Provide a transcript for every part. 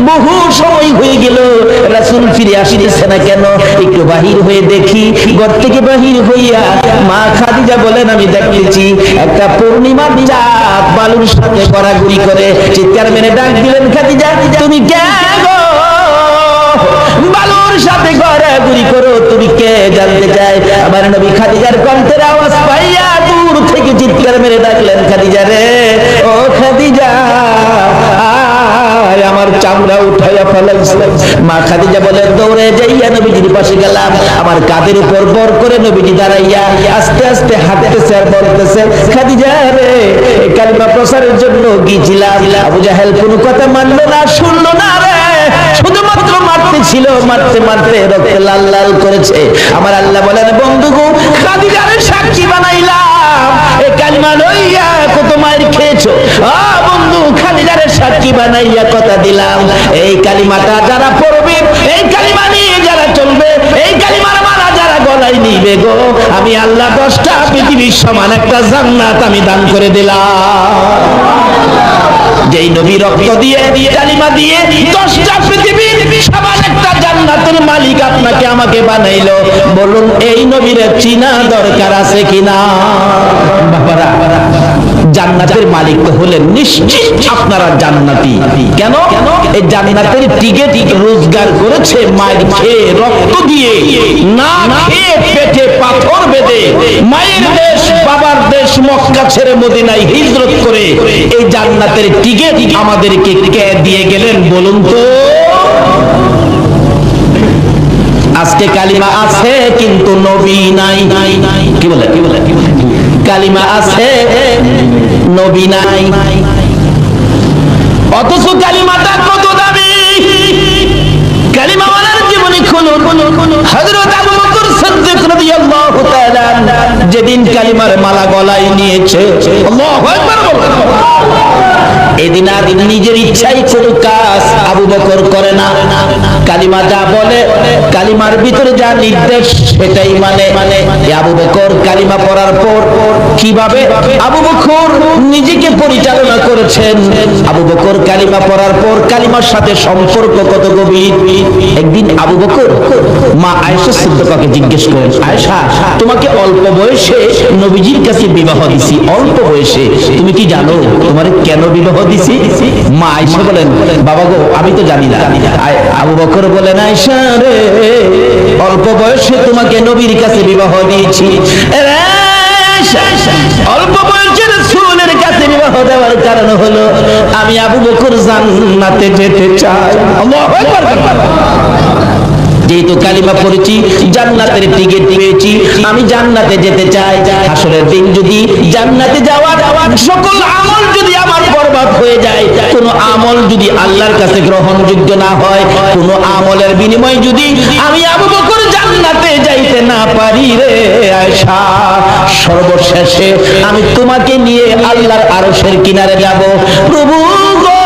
বহু সময় হয়ে গেল, রাসূল ফিরে আসিতেছে না কেন? একটু বাহির হয়ে দেখি। ঘর থেকে বাহির হইয়া মা খাদিজা বলেন, আমি দেখতেছি একটা পূর্ণিমার চাঁদ বালুর সাথে গড়াগড়ি করে। চিৎকার মেরে ডাক দিলেন, খাদিজা তুমি কে গো? বালুর সাথে গড়াগড়ি করো, তুমি কে জানতে চাই? আমার নবী খাদিজার কণ্ঠের আওয়াজ পাইয়া দূর থেকে চিৎকার মেরে ডাকলেন, খাদিজা রে, ও খাদিজা, আমার চামড়া উঠাইয়া ফেলাইছে। মা খাদিজা বলেন, দৌড়ে যাইয়া নবীজির পাশে গেলাম। আমার কাঁধের উপর বর করে নবীজি দাঁড়াইয়া আস্তে আস্তে হাঁটতেছে আর বলতেছে, খাদিজা রে, এই কালিমা প্রচারের জন্য গিয়েছিলাম। আবু জাহেল কোনো কথা মানলো না, শুনলো না রে, শুধুমাত্র মারতে ছিল, মারতে মারতে রক্তে লাল লাল করেছে। আমার আল্লাহ বলেন, বন্ধু গো, খাদিজারে সাক্ষী বানাইলাম, এই কালিমা লইয়া কত মায়ের খেয়েছো। বন্ধু, খাদিজারে সাক্ষী বানাইয়া কথা দিলাম, এই কালিমাটা যারা পড়বে, এই কালিমা নিয়ে যারা চলবে, এই কালিমার মালা যারা গলায় নিবে গো, আমি আল্লাহ 10টা পৃথিবীর সমান একটা জান্নাত আমি দান করে দিলাম। যেই নবী রক্ত দিয়ে কালিমা দিয়ে 10টা পৃথিবীর সমান একটা জান্নাতের মালিক আপনাকে আমাকে বানাইলো, বলুন এই নবীর চিনা দরকার আছে কিনা? বাবারা, জান্নাতের মালিক তো হলেন নিশ্চিত আপনারা জান্নাতি। কেন? এই জান্নাতের টিকিট রোজগার করেছে মায়ের খেয়ে, রক্ত দিয়ে, না খেয়ে পেটে পাথর বেঁধে, মায়ের দেশ বাবার দেশ মক্কা ছেড়ে মদিনায় হিজরত করে এই জান্নাতের টিকিট আমাদেরকে কে দিয়ে গেলেন বলুন তো? আজকে কালিমা আছে কিন্তু নবী নাই। কি বলে? কালিমা আছে, নবী নাই। অথচ কালিমাটা কত দামি! কালিমাওয়ালার জীবনী খুলুন। হযরত আবু বকর সিদ্দিক রাদিয়াল্লাহু তাআলা যেদিন কালিমার মালা গলায় নিয়েছে, আল্লাহু আকবার বলুন, এদিন আর নিজের ইচ্ছাই কোনো কাজ আবু বকর করে না। কালিমা যা বলে, কালিমার ভিতরে যা নির্দেশ সেটাই মানে। আবু বকর কালিমা পড়ার পর কিভাবে আবু বকর নিজেকে পরিচালনা করেছেন, আবু বকর কালিমা পড়ার পর কালিমার সাথে সম্পর্ক কত গভীর। একদিন আবু বকর মা আয়েশা সিদ্দিকাকে জিজ্ঞেস করেন, আয়েশা, তোমাকে অল্প বয়সে নবীজির কাছে বিবাহ দিছি, অল্প বয়সে, তুমি কি জানো তোমার কেন বিবাহ দিছি? মা আয়েশা বলেন, বাবা গো, আমি তো জানি না। আবু বকর বলেন, আয়েশা রে, অল্প বয়সে তোমাকে নবীর কাছে বিবাহ দিয়েছি। অল্প বয়সে রাসূলের কাছে বিবাহ দেওয়ার কারণ হলো আমি আবু বকর জান্নাতে যেতে চাই। আল্লাহু আকবার। যেহেতু কালিমা পড়েছি, জান্নাতের টিকিট পেয়েছি, আমি জান্নাতে যেতে চাই। হাসরের দিন যদি জান্নাতে যাওয়ার সকল আমল যদি আমার বরবাদ হয়ে যায়, কোন আমল যদি আল্লাহর কাছে গ্রহণযোগ্য না হয়, কোন আমলের বিনিময়ে যদি আমি আবু বকর জান্নাতে যাইতে না পারি রে আয়েশা, সর্বশেষে আমি তোমাকে নিয়ে আল্লাহর আরশের কিনারে যাব। প্রভু গো,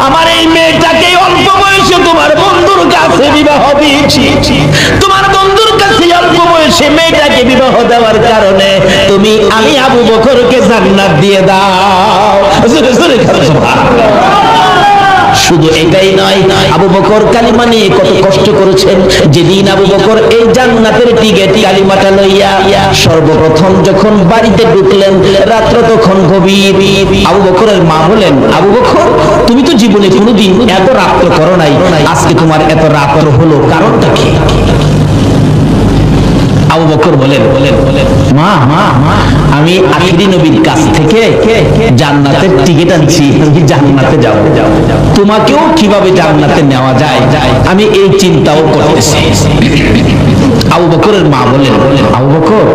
আমার এই মেয়েটাকে অল্প বয়সে তোমার বন্ধুর কাছে বিবাহ দিয়েছি, তোমার বন্ধুর কাছে অল্প বয়সে মেয়েটাকে বিবাহ দেওয়ার কারণে আমি আবু বকরকে জান্নাত দিয়ে দাও। শুধু এটাই নয়, আবু বকর কালিমা নিয়ে কত কষ্ট করেছেন। যেদিন আবু বকর এই জান্নাতের টিকিট কালিমাটা লইয়া সর্বপ্রথম যখন বাড়িতে ঢুকলেন, রাত্র তখন গভীর। আবু বকরের মা বলেন, আবু বকর, তুমি তো জীবনে কোনোদিন এত রাত্র করো নাই, আজকে তোমার এত রাত্র হলো, কারণটা কি? আবু বকর বলেন, মা, আমি আখিরি নবীর কাছ থেকে জান্নাতের টিকিট আনছি, আমি জান্নাতে যাব। তোমাকেও কিভাবে জান্নাতে নেওয়া যায় আমি এই চিন্তাও করতেছি। আবু বকরের মা বলেন, আবু বকর,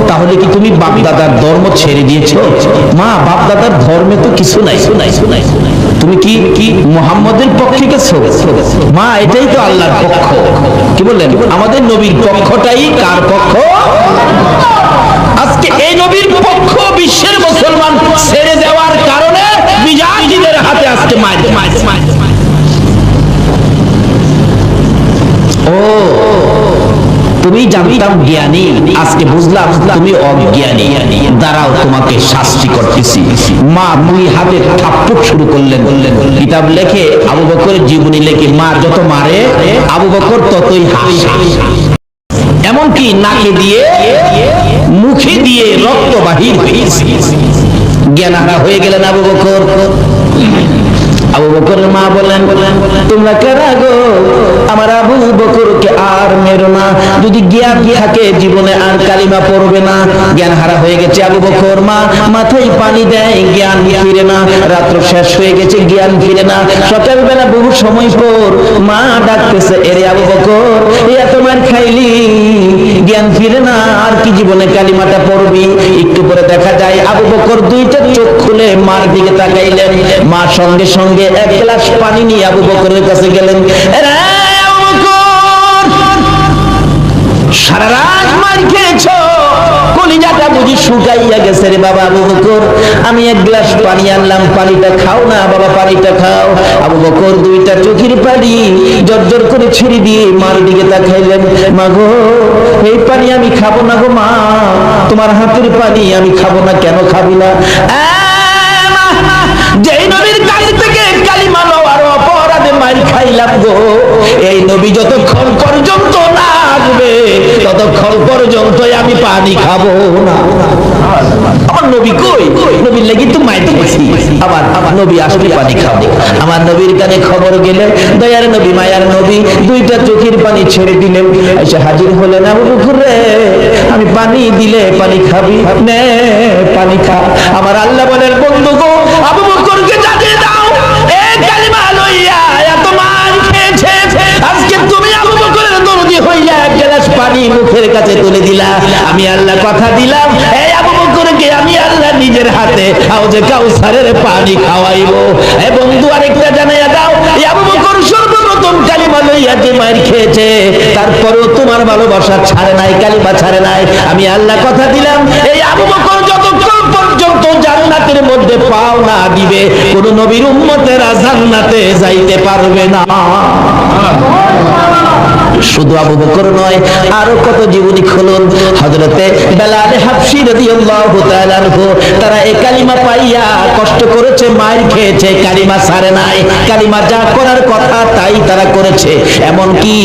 তাহলে কি তুমি বাপ দাদার ধর্ম ছেড়ে দিয়েছো? মা, বাপ দাদার ধর্মে তো কিছু নাই, তুমি কি মুহাম্মদের পক্ষে গেছো? মা, এটাই তো আল্লাহর পক্ষ। কি বললেন? আমাদের নবীর পক্ষটাই কার পক্ষ? আজকে এই নবীর পক্ষ বিশ্বের মুসলমান ছেড়ে দেওয়ার কারণে বিজাতিদের হাতে আজকে মার। ও, তুমি জানতাম জ্ঞানী, আজকে বুঝলাম তুমি অজ্ঞানী, দাঁড়াও তোমাকে শাস্তি করতেছি। মা দুই হাতে থাপ্পড় শুরু করলেন। কিতাব লেখে আবু বকরের জীবনী লেখে মা যত মারে আবু বকর ততই হাসে, এমনকি নাকে দিয়ে মুখে দিয়ে রক্ত বাহির হয়েছে। জ্ঞানহারা হয়ে গেলেন আবু বকর। আবু বকরের মা বলেন, তোমরা কারা গো? আমার আবু বকরকে আর মেরো না, যদি জ্ঞান থাকে জীবনে আর কালিমা পড়বে না। জ্ঞান হারা হয়ে গেছে আবু বকর, মা মাথায় পানি দেয়, জ্ঞান ফিরে না। রাত্র শেষ হয়ে গেছে, জ্ঞান ফিরে না। সকালবেলা বহু সময় পর মা ডাকতেছে, এরে আবু বকর, এত মার খাইলি, জ্ঞান ফিরে না, আর কি জীবনে কালিমাটা পড়বি? একটু পরে দেখা যায় আবু বকর দুইটা চোখ খুলে মার দিকে তাকাইলেন। মা সঙ্গে সঙ্গে এক গ্লাস পানি নিয়ে আবু বকরের কাছে গেলেন। সারা রাত মার খেয়েছো, কলিজাটা বুঝি শুকাইয়া গেছে রে বাবা আবু বকর, আমি এক গ্লাস পানি আনলাম, পানিটা খাও না বাবা, পানিটা খাও। আবু বকর দুইটা চোখের পানি জর্জর করে ছেড়ে দিয়ে মার দিকে তাকাইলেন। মা গো, এই পানি আমি খাবো না গো মা, তোমার হাতের পানি আমি খাবো না। কেন খাবি না? যেই নবীর কাছ থেকে কালিমা নেওয়ার অপরাধে মার খাইলাম গো, এই নবী যতক্ষণ পর্যন্ত না আসবে ততক্ষণ পর্যন্ত আমি পানি খাবো না। আমার নবী কই? নবীর লাগি তো মাইর খাইছি, আবার নবী আসলে পানি খাবো। আমার নবীর কানে খবর গেলে দয়ার নবী মায়ার নবী দুইটা চোখের পানি ছেড়ে দিলেন। এসে হাজির হলেন, আবু বকর রে, আমি পানি দিলে পানি খাবি? নে পানি খা। আমার আল্লাহ বলেন, বন্ধু গো, আবু বকরকে জানিয়ে দাও, এই কালিমা লইয়া এত মার খেয়েছে, আজকে তুমি আবু বকরের দরদি হইয়া এক গ্লাস পানি মুখের কাছে তুলে দিলা। আমি আল্লাহ কথা দিলাম, এই আবু বকরকে আমি আল্লাহ নিজের হাতে হাউজে কাউসারের পানি খাওয়াইব। এ বন্ধু, আরেকটা জানাইয়া দাও, এই আবু বকর সর্বপ্রথম কালিমা লইয়া যে মার খেয়েছে, তারপরেও তোমার ভালোবাসা ছাড়ে নাই, কালিমা ছাড়ে নাই। আমি আল্লাহ কথা দিলাম, এই আবু বকর যতক্ষণ পর্যন্ত জান্নাতের মধ্যে পাও না দিবে, কোন নবীর উম্মতেরা জান্নাতে যাইতে পারবে না। শুধু আবু বকর নয়, আরো কত জীবনী খুলুন। হযরতে বেলাল হাবশী রাদিয়াল্লাহু তাআলা আনহু, তারা এই কালিমা পাইয়া কষ্ট করেছে, মার খেয়েছে, কালিমা ছাড়ে নাই। কালিমা যা করার কথা তাই তারা করেছে। এমন কি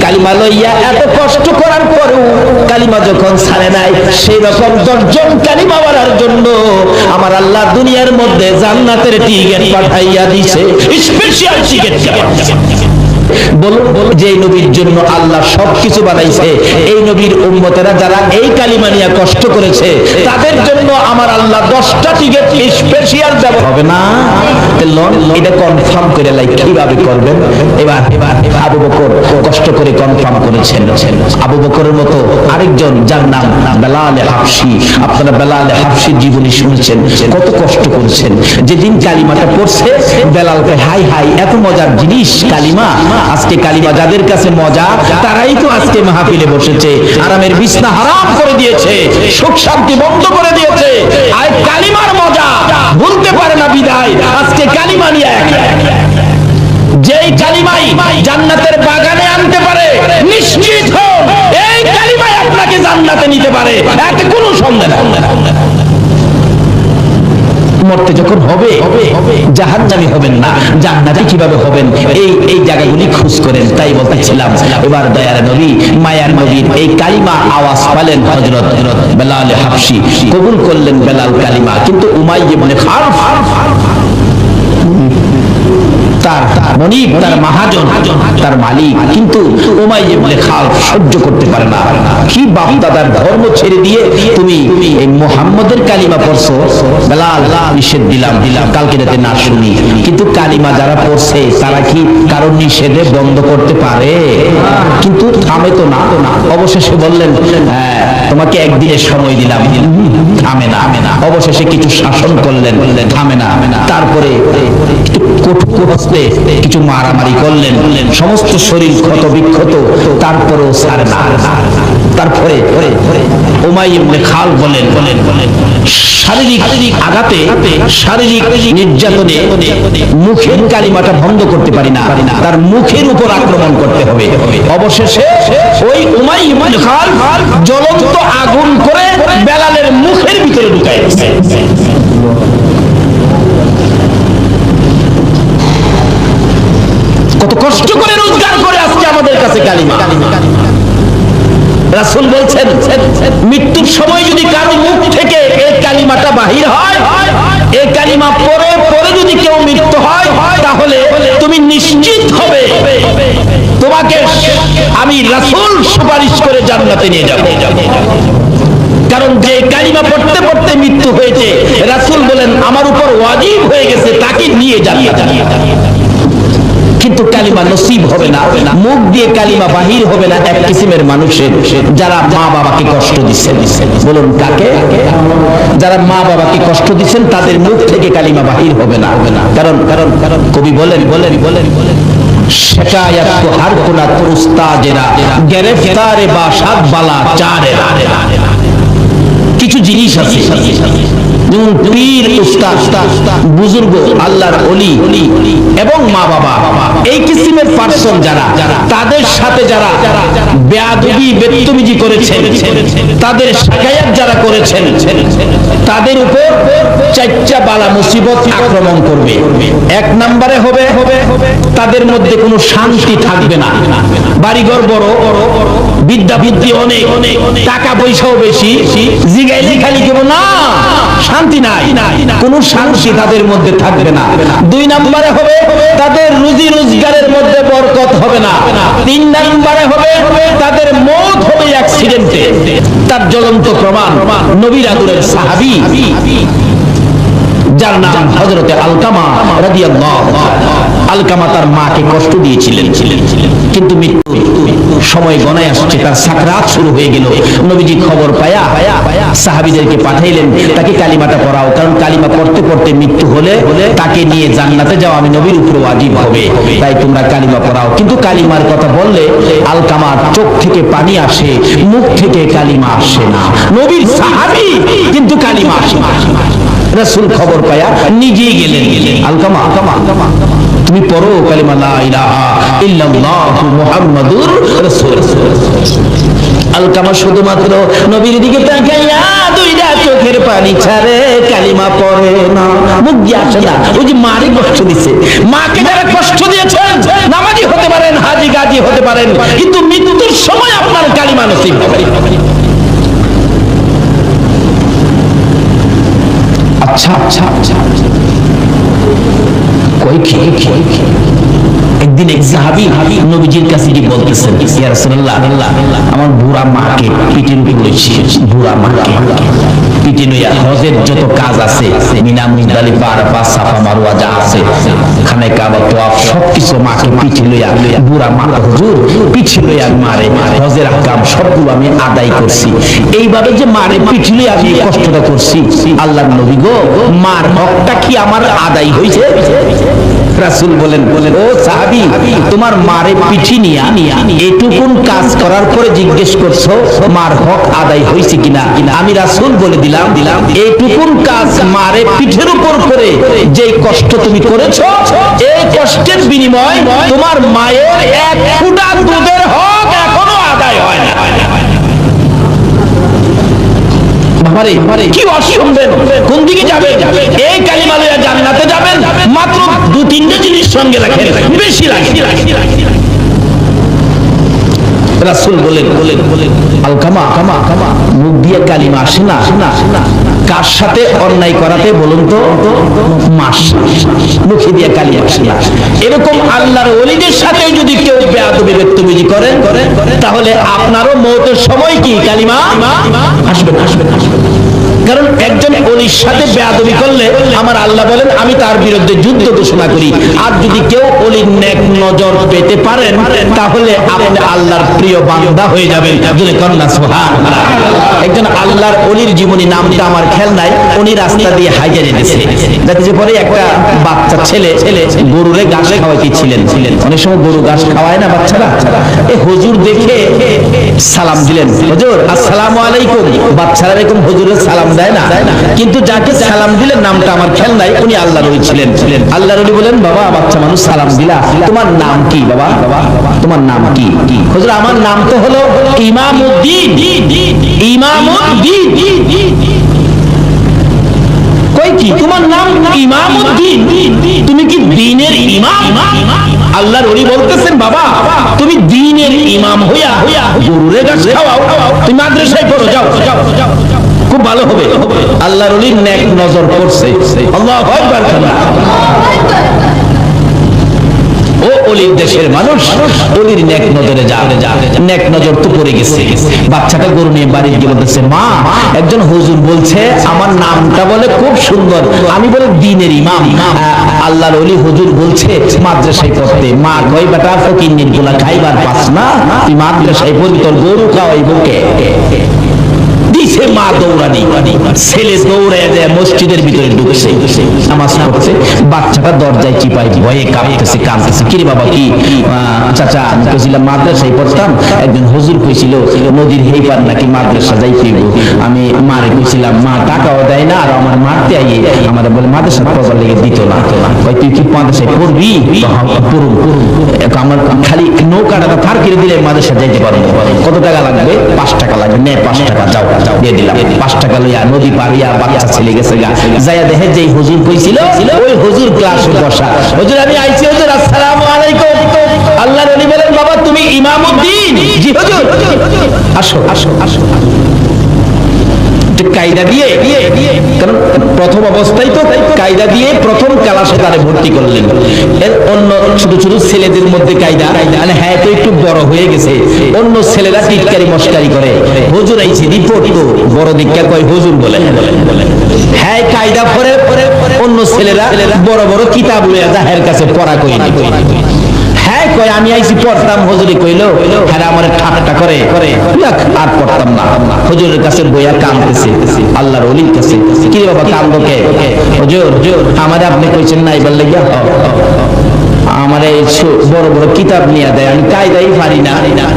কালিমা লইয়া এত কষ্ট করার পরেও কালিমা যখন ছাড়ে নাই, সেই রকম 10 জন কালিমা পড়ার জন্য আমার আল্লাহ দুনিয়ার মধ্যে জান্নাতের টিকিট পাঠাইয়া দিয়েছে, স্পেশাল টিকিট। বলুন, যে নবীর জন্য আল্লাহ সবকিছু বানাইছে, এই নবীর উম্মতেরা যারা এই কালিমা নিয়ে কষ্ট করেছে, তাদের জন্য আমার আল্লাহ 10টা টিকিট স্পেশাল দেব হবে না? এটা কনফার্ম করে লাই, কিভাবে করবেন? এবার আবু বকর কষ্ট করে কনফার্ম করেছেন। আবু বকরের মতো আরেকজন, যার নাম বেলাল হাবশী, আপনারা বেলাল হাবশীর জীবনী শুনেছেন, কত কষ্ট করেছেন। যেদিন কালিমাটা পড়ছে, বেলালকে হাই হাই, এত মজার জিনিস কালিমা। আজকে কালিমা যাদের কাছে মজা, তারাই তো আজকে মাহফিলে বসেছে, আরামের বিছনা হারাম করে দিয়েছে, সুখ শান্তি বন্ধ করে দিয়েছে। আর কালিমার মজা ভুলতে পারে না বিদায় আজকে কালিমা নিয়ে যেই কালিমাই জান্নাতের বাগানে আনতে পারে, নিশ্চিত হন এই কালিমাই আপনাকে জান্নাতে নিতে পারে, এতে কোনো সন্দেহ নেই। মরতে যখন হবে জাহান্নামী হবেন না, জান্নাতি কিভাবে হবেন, এই জায়গাগুলি খোঁজ করেন। তাই বলতেছিলাম, এবার দয়ার নবী মায়ার নবীর এই কালিমা আওয়াজ পেলেন হযরত বেলাল হাবশী, কবুল করলেন বেলাল কালিমা। কিন্তু উমাইয়া ইবনে খালফ, তার মনিব, তার মহাজন, তার মালিক, কিন্তু উমাইয়া ইবনে খালফ সহ্য করতে পারে না। কি বাপ দাদার ধর্ম ছেড়ে দিয়ে তুমি এই মুহাম্মদের কালিমা পড়ছো? বেলাল, নিষেধ দিলাম, কালকে যাতে না শুনি। কিন্তু কালিমা যারা পড়ছে, তারা কি কারণ নিষেধে বন্ধ করতে পারে? কিন্তু থামে তো না। অবশেষে বললেন, তোমাকে একদিনের সময় দিলাম, থামে না। অবশেষে কিছু শাসন করলেন, থামে না। তারপরে কঠোর হস্তে কিছু মারামারি করলেন, সমস্ত শরীর ক্ষত বিক্ষত, তারপরেও ছাড়ে না। তারপরে উমাইয়া ইবনে খালদ বলেন শারীরিক আঘাতে শারীরিক নির্যাতনে মুখের কালিমাটা বন্ধ করতে পারি না, তার মুখের উপর আক্রমণ করতে হবে। অবশেষে ওই উমাইয়া ইবনে খালদ জ্বলন্ত আগুন করে বেলালের মুখের ভিতরে ঢুকায় দিয়েছে। কত কষ্ট করে রোজগার করে আজকে আমাদের কাছে কালিমা। রাসূল বলছেন মৃত্যুর সময় যদি কারো মুখ থেকে এই কালিমাটা বাহির হয়, এই কালিমা পরে পরে যদি কেউ মৃত্যু হয়, তাহলে তুমি নিশ্চিত হবে তোমাকে আমি রাসূল সুপারিশ করে জান্নাতে নিয়ে যাব। কারণ যে কালিমা পড়তে পড়তে মৃত্যু হয়েছে, রাসূল বলেন আমার উপর ওয়াজিব হয়ে গেছে তাকে নিয়ে জান্নাতে। কিন্তু কালিমা নসিব হবে না, মুখ দিয়ে কালিমা বাহির হবে না এক কিসিমের মানুষের, যারা মা বাবাকে কষ্ট দিচ্ছেন। বলুন কাকে? যারা মা বাবাকে কষ্ট দিচ্ছেন তাদের মুখ থেকে কালিমা বাহির হবে না। কারণ কবি বলেন শিকায়াত তো হর কোনা উস্তাদেরা গ্রেফতারে বাসাত বালা চারেরা। কিছু জিনিস আছে যেমন পীর, উস্তাদ, বুজুর্গ, আল্লাহর ওলি এবং মা বাবা, এই কিসিমের পার্সন যারা, তাদের সাথে যারা বেয়াদবি বেত্তমিজি করেছেন, তাদের শিকায়াত যারা করেছেন, তাদের উপর চারটা বালা মুসিবত আক্রমণ করবে। এক নম্বরে হবে তাদের মধ্যে কোনো শান্তি থাকবে না। বাড়িঘর বড়, বিদ্যা বুদ্ধি অনেক, টাকা পয়সাও বেশি, জিগাইলে খালি কেবল না শান্তি নাই, কোন শান্তি তাদের মধ্যে থাকবে না। দুই নম্বরে হবে তাদের রুজি রোজগারের মধ্যে বরকত হবে না। তিন নম্বরে হবে তাদের মওত হবে অ্যাক্সিডেন্টে। তার জ্বলন্ত প্রমাণ নবীর আদরের সাহাবী যার নাম হযরতে আলকামা রাদিয়াল্লাহু তাআলা। আলকামা তার মাকে কষ্ট দিয়েছিলেন, কিন্তু মৃত্যুর সময় গণায় আসছে, তার সাকরাত শুরু হয়ে গেল। নবীজি খবর পায়া সাহাবীদেরকে পাঠাইলেন তাকে কালিমাটা পড়াও, কারণ কালিমা পড়তে পড়তে মৃত্যু হলে তাকে নিয়ে জান্নাতে যাওয়া আমি নবীর উপর ওয়াজিব হবে, তাই তোমরা কালিমা পড়াও। কিন্তু কালিমার কথা বললে আলকামার চোখ থেকে পানি আসে, মুখ থেকে কালিমা আসে না। নবীর সাহাবী কিন্তু কালিমা আসে না। রাসূল খবর পায়া নিজেই গেলেন, আলকামা তুমি পড়ো কালিমা লা ইলাহা ইল্লাল্লাহু মুহাম্মাদুর রাসূল। আলকামা শুধুমাত্র নবীর দিকে তাকাইয়া দুইটা চোখের পানি ছাড়ে, কালিমা পড়ে না, মুখ দিয়ে আসে না। ওই যে মারে কষ্ট দিছে, মাকে যারা কষ্ট দিয়েছেন, নামাজি হতে পারেন, হাজী গাজী হতে পারেন, কিন্তু মৃত্যুর সময় আপনার কালিমা নসিব হবে। আচ্ছা কই একদিন এক সাহাবী নবীজির কাছে গিয়ে বলতেছেন, ইয়া রাসূলুল্লাহ আমার বুড়া মাকে পিঠে উঠেছি, বুড়া মাকে পিঠে লইয়া হজের যত কাজ আছে, মিনা মুজদালিফা আরাফা সাফা মারওয়া যা আছে, খানে কাবা তোয়াফ সবকিছু মাকে পিঠে লইয়া, বুড়া মা হুজুর পিঠে লইয়া মারে হজের আহকাম সবগুলো আমি আদায় করছি। এইভাবে যে মারে পিঠে লইয়া আমি কষ্টটা করছি, আল্লাহর নবী গো মার হকটা কি আমার আদায় হইছে? রাসূল বলেন ও সাহাবী, তোমার মারে পিঠি নিয়া এটুকুন কাজ করার পরে জিজ্ঞেস করছো মার হক আদায় হইছে কিনা? আমি রাসূল বলে দিলাম এইটুকুন কাজ মারে পিঠের উপর করে যে কষ্ট তুমি করেছো, এই কষ্টের বিনিময় তোমার মায়ের এক ফোঁটা দুধের হক এখনো আদায় হয় না। কি অসম্ভব, কোন দিকে যাবেন? এই কালিমা লইয়া জান্নাতে যাবেন, মাত্র দু তিনটে জিনিস সঙ্গে রাখেন, বেশি লাগে। রাসূল বলেন আলকামা মুখ দিয়ে কালিমা আসে না, কার সাথে অন্যায় করাতে বলুন তো? মাস মুখে দিয়ে কালিমা আসে না। এরকম আল্লাহর ওলিদের সাথে যদি কেউ বেয়াদবি বেত্তমিজি করেন, তাহলে আপনারও মওতের সময় কি কালিমা আসবে না। কারণ একজন ওলির সাথে বেয়াদবি করলে আমার আল্লাহ বলেন আমি তার বিরুদ্ধে যুদ্ধ ঘোষণা করি। আর যদি কেউ ওলির নেক নজর পেতে পারেন তাহলে আপনি আল্লাহর প্রিয় বান্দা হয়ে যাবেন। যদি কন্যা সুবহানাল্লাহ। একজন আল্লাহর ওলির জীবনী নামটা আমার খেয়াল নাই, উনি রাস্তা দিয়ে হাইজা যেতেছে, যাতে পরে একটা বাচ্চা ছেলে গরুরে ঘাস খাওয়াইতেছিলেন। অনেক সময় গরু ঘাস খাওয়ায় না বাচ্চারা, এই হুজুর দেখে সালাম দিলেন, হুজুর আসসালামু আলাইকুম। বাচ্চারা এরকম হুজুরের সালাম দেয় না, কিন্তু যাকে সালাম দিলেন নামটা আমার খেয়াল নাই, উনি আল্লাহর ওলি ছিলেন। আল্লাহর ওলি বলেন বাবা বাচ্চা মানুষ সালাম দিলা, তোমার নাম কি বাবা? তোমার নাম কি? হুজুর আমার নাম তো হলো ইমামউদ্দিন। ইমামউদ্দিন কই কি তোমার নাম ইমামউদ্দিন? তুমি কি দ্বীনের ইমাম? আল্লাহর ওলি বলতেছেন বাবা তুমি দ্বীনের ইমাম হইয়া গরুরে ঘাস খাওয়াও, তুমি মাদ্রাসায় পড়ো, যাও খুব ভালো হবে। আল্লাহর ওলির নেক নজর পড়ছে। আল্লাহু আকবার। ও ওলির দেশের মানুষ, ওলির নেক নজরে যা, নেক নজর তো পড়ে গেছে। বাচ্চাটা গরু নিয়ে বাড়ি গিয়ে বলতেছে মা একজন হুজুর বলছে আমার নামটা বলে খুব সুন্দর, আমি বলে দ্বীনের ইমাম। আল্লাহর ওলি হুজুর বলছে মাদ্রাসায় পড়তে। মা কই বেটা ফকিন্নির গুলা খাইবার পাস না, তুই মাদ্রাসায় পড়বি, তোর গরু খাওয়াইব কে? দিছে মা দৌড়ানি, ছেলে দৌড়ে যায় মসজিদের ভিতরে ঢুকছে, নামাজ পড়ছে। বাচ্চাটা দরজায় চিপাই ভয়ে কাঁপতেছে, কাঁদতেছে। কি রে বাবা কি? চাচা আমি কইছিলাম মাদ্রাসায় পড়তাম, একজন হুজুর কইছিল নদীর হেই পার নাকি মাদ্রাসা যাইতে হইব। আমি মারে কইছিলাম, মা টাকাও দেয় না, আর আমার মারতে আইয়ে আমার বলে মাদ্রাসা পড়বার লেগে দিত না। কই তুই কি মাদ্রাসায় পড়বি? পড়ুন। আমার খালি নৌকাটা ফার করে দিলে মাদ্রাসা যাইতে পারবো। কত টাকা লাগবে? 5 টাকা লাগবে। নে 5 টাকা, যাও দিয়ে দিলাম। 5 টাকা লইয়া নদী পারিয়া বাচ্চা ছেলে গেছে গা, যাইয়া দেখে যে হুজুর কইছিল ওই হুজুর ক্লাসে বসা। হুজুর আমি আইছি হুজুর, আসসালামু আলাইকুম। আল্লাহর ওলি বলেন বাবা তুমি ইমামউদ্দিন? জি হুজুর। আসো আসো আসো। কায়দা দিয়ে, কারণ প্রথম অবস্থায় তো কায়দা দিয়ে প্রথম ক্লাসে তারে ভর্তি করলেন। এর অন্য ছোট ছোট ছেলেদের মধ্যে কায়দা, হ্যাঁ তো একটু বড় হয়ে গেছে, অন্য ছেলেরা টিটকারি মস্কারি করে। হুজুর আইছে রিপোর্ট তো বড় দীক্ষা কয় হুজুর বলে। হ্যাঁ কায়দা পরে অন্য ছেলেরা বড় বড় কিতাব লইয়া যাহের কাছে পড়া কই না। হ্যাঁ কয় আমি আইছি পড়তাম, হুজুরি কইলো হ্যাঁ আমার ঠাট্টা করে আর পড়তাম না। হুজুরের কাছে বইয়া কাঁদতেছে, আল্লাহর ওলির কাছে। কি রে বাবা কান্দো কে? হুজুর আমারে আপনি কইছেন না এবার লাগিয়া আমার এই বড় বড় কিতাব নিয়ে দেয়, আমি কায়দাই পারি না,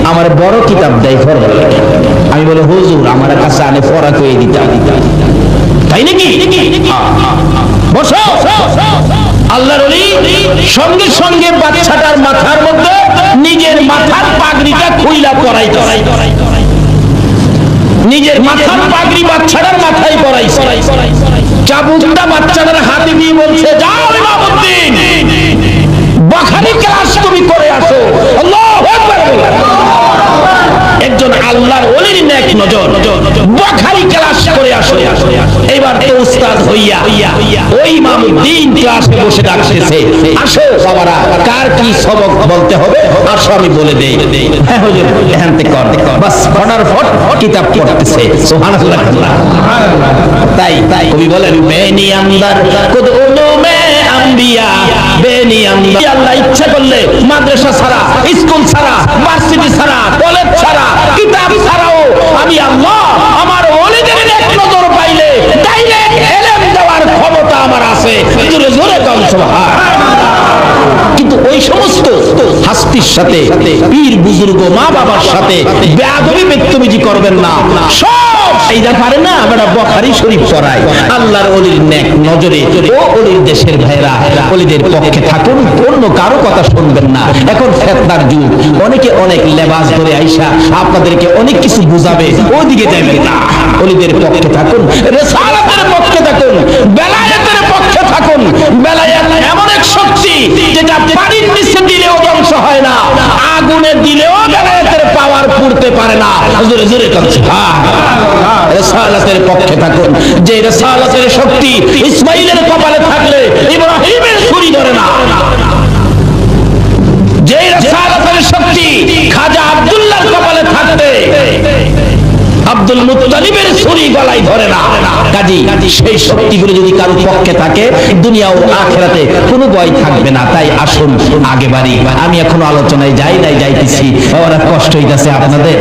আমার বড় কিতাব দেয় পড়বার লাগে। আমি বলে হুজুর আমার কাছে আনে পড়া কইয়ে দিতাম। তাই নাকি? বসো। আল্লাহর ওলি সঙ্গে সঙ্গে বাচ্চাটার মাথার মধ্যে নিজের মাথার পাগড়িটা খুইলা পরাইতো, নিজের মাথার পাগড়ি বাচ্চাটার মাথায় পরাইছে। চাবুকটা বাচ্চাটার হাতে দিয়ে বলছে যাও ইমামউদ্দিন বখারি ক্লাস তুমি করে আসো। আল্লাহু আকবার। একজন আল্লাহর ওলির নেক নজর বখারি ক্লাস করে আসো। এবার তো উস্তাদ হইয়া ওই ইমামউদ্দিন ক্লাসে বসে ডাকতেছে, আসো বাবারা কার কি সবক বলতে হবে আসো আমি বলে দেই। হ্যাঁ হুজুর এখান থেকে কর। বাস ফটাফট কিতাব পড়তেছে। সুবহানাল্লাহ। তাই কবি বলেন বেনি আন্দার কুদ উলুমে আম্বিয়া, বেনি আন্দার। আল্লাহ ইচ্ছা করলে মাদ্রাসা ছাড়া, স্কুল ছাড়া, ভার্সিটি ছাড়া, কলেজ ছাড়া, কিতাব ছাড়াও আমি আল্লাহ আমার ওলিদের নেক নজর পাইলে ডাইরেক্ট ইলম দেওয়ার ক্ষমতা আমার আছে। জোরে জোরে বল সুবহানাল্লাহ। কিন্তু ওই সমস্ত হাস্তির সাথে পীর বুজুর্গ মা বাবার সাথে বেয়াদবি ব্যক্তবিজি করবেন না। সব এইটা পারে না আমরা বুখারী শরীফ পড়াই। আল্লাহর ওলির নেক নজরে ও ওলির দেশের ভাইরা ওলিদের পক্ষে থাকুন, অন্য কারো কথা শুনবেন না। এখন ফিতনার যুগ, অনেকে অনেক লেবাস ধরে আইসা আপনাদেরকে অনেক কিছু বুঝাবে, ওইদিকে যাবেন না। ওলিদের পক্ষে থাকুন, রিসালাতের পক্ষে থাকুন, বেলায়েতের পক্ষে থাকুন। বেলায়েত এমন এক শক্তি যেটা পানির নিচে দিলেও ধ্বংস হয় না, আগুনে দিলেও বেলায়েতের পাওয়ার পুড়তে পারে না। জোরে জোরে রিসালাতের পক্ষে থাকুন। যে রিসালাতের শক্তি ইসমাইলের কপালে থাকলে ইব্রাহিমের ছুরি ধরে না, যে রিসালাতের শক্তি খাজা আব্দুল্লাহর কপালে থাকতে আব্দুল মুত্তালিবের ছুরি গলায় ধরে না। কাজী সেই শক্তিগুলো যদি কারো পক্ষে থাকে দুনিয়া ও আখিরাতে কোনো ভয় থাকবে না। তাই আসুন আগে বাড়ি। আমি এখনো আলোচনায় যাই নাই, যাইতেছি। বাবারা কষ্ট হইতাছে আপনাদের?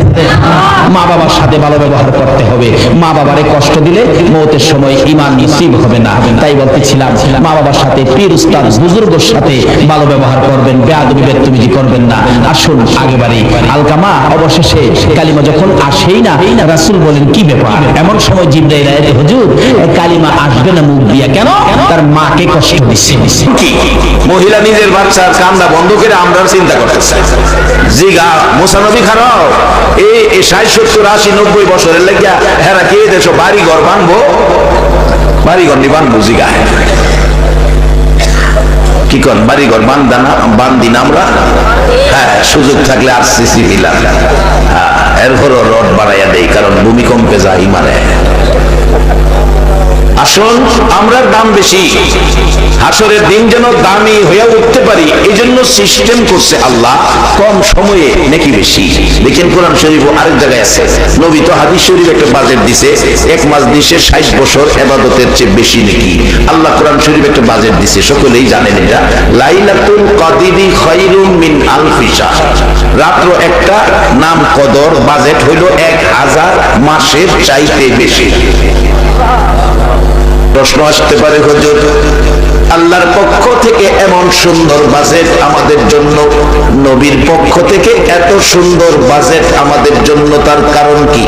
মা বাবার সাথে ভালো ব্যবহার করতে হবে। মা বাবারে কষ্ট দিলে মওতের সময় ঈমান নসিব হবে না। তাই বলতেছিলাম মা বাবার সাথে, পীর উস্তাদ বুজুর্গের সাথে ভালো ব্যবহার করবেন, বেয়াদবি বেদবি করবেন না। আসুন আগে বাড়ি। আলকামা অবশেষে কালিমা যখন আসেই না, রাসূল বলেন কি ব্যাপার? এমন সময় জিবরাইল আয়াতে, হুজুর কালিমা আসবে না মুখ দিয়া কেন? তার মাকে কষ্ট দিচ্ছে। কি মহিলা নিজের বাচ্চার কান্না বন্ধ করে আমরা চিন্তা করতেছে জিগা মুসা নবী খারাপ এই 60 70 80 90 বছরের লাগিয়া হেরা কি দেশ বাড়ি ঘর বানবো, বাড়ি ঘর বানবো জিগা কি কর বাড়ি ঘর বান্ধি না আমরা? হ্যাঁ, সুযোগ থাকলে আরসিসি দিলাম, এরপরও রড বাড়াইয়া দেই, কারণ ভূমিকম্পে যাই মানে। আসল আমরা দাম বেশি, হাসরের দিন যেন দামি হয়ে উঠতে পারি, এই জন্য সিস্টেম করছে আল্লাহ কম সময়ে নাকি বেশি। দেখেন কোরআন শরীফ আরেক জায়গায় আছে, নবী তো হাদিস শরীফ একটা বাজেট দিছে, 1 মাস দিছে 60 বছর ইবাদতের চেয়ে বেশি নাকি। আল্লাহ কোরআন শরীফ একটা বাজেট দিছে, সকলেই জানেন এটা, লাইলাতুল কদরি খায়রুম মিন আলফি শাহর। রাত্র একটা নাম কদর, বাজেট হইল 1000 মাসের চাইতে বেশি। প্রশ্ন আসতে পারে, হুজুর আল্লাহর পক্ষ থেকে এমন সুন্দর বাজেট আমাদের জন্য, নবীর পক্ষ থেকে এত সুন্দর বাজেট আমাদের জন্য, তার কারণ কি?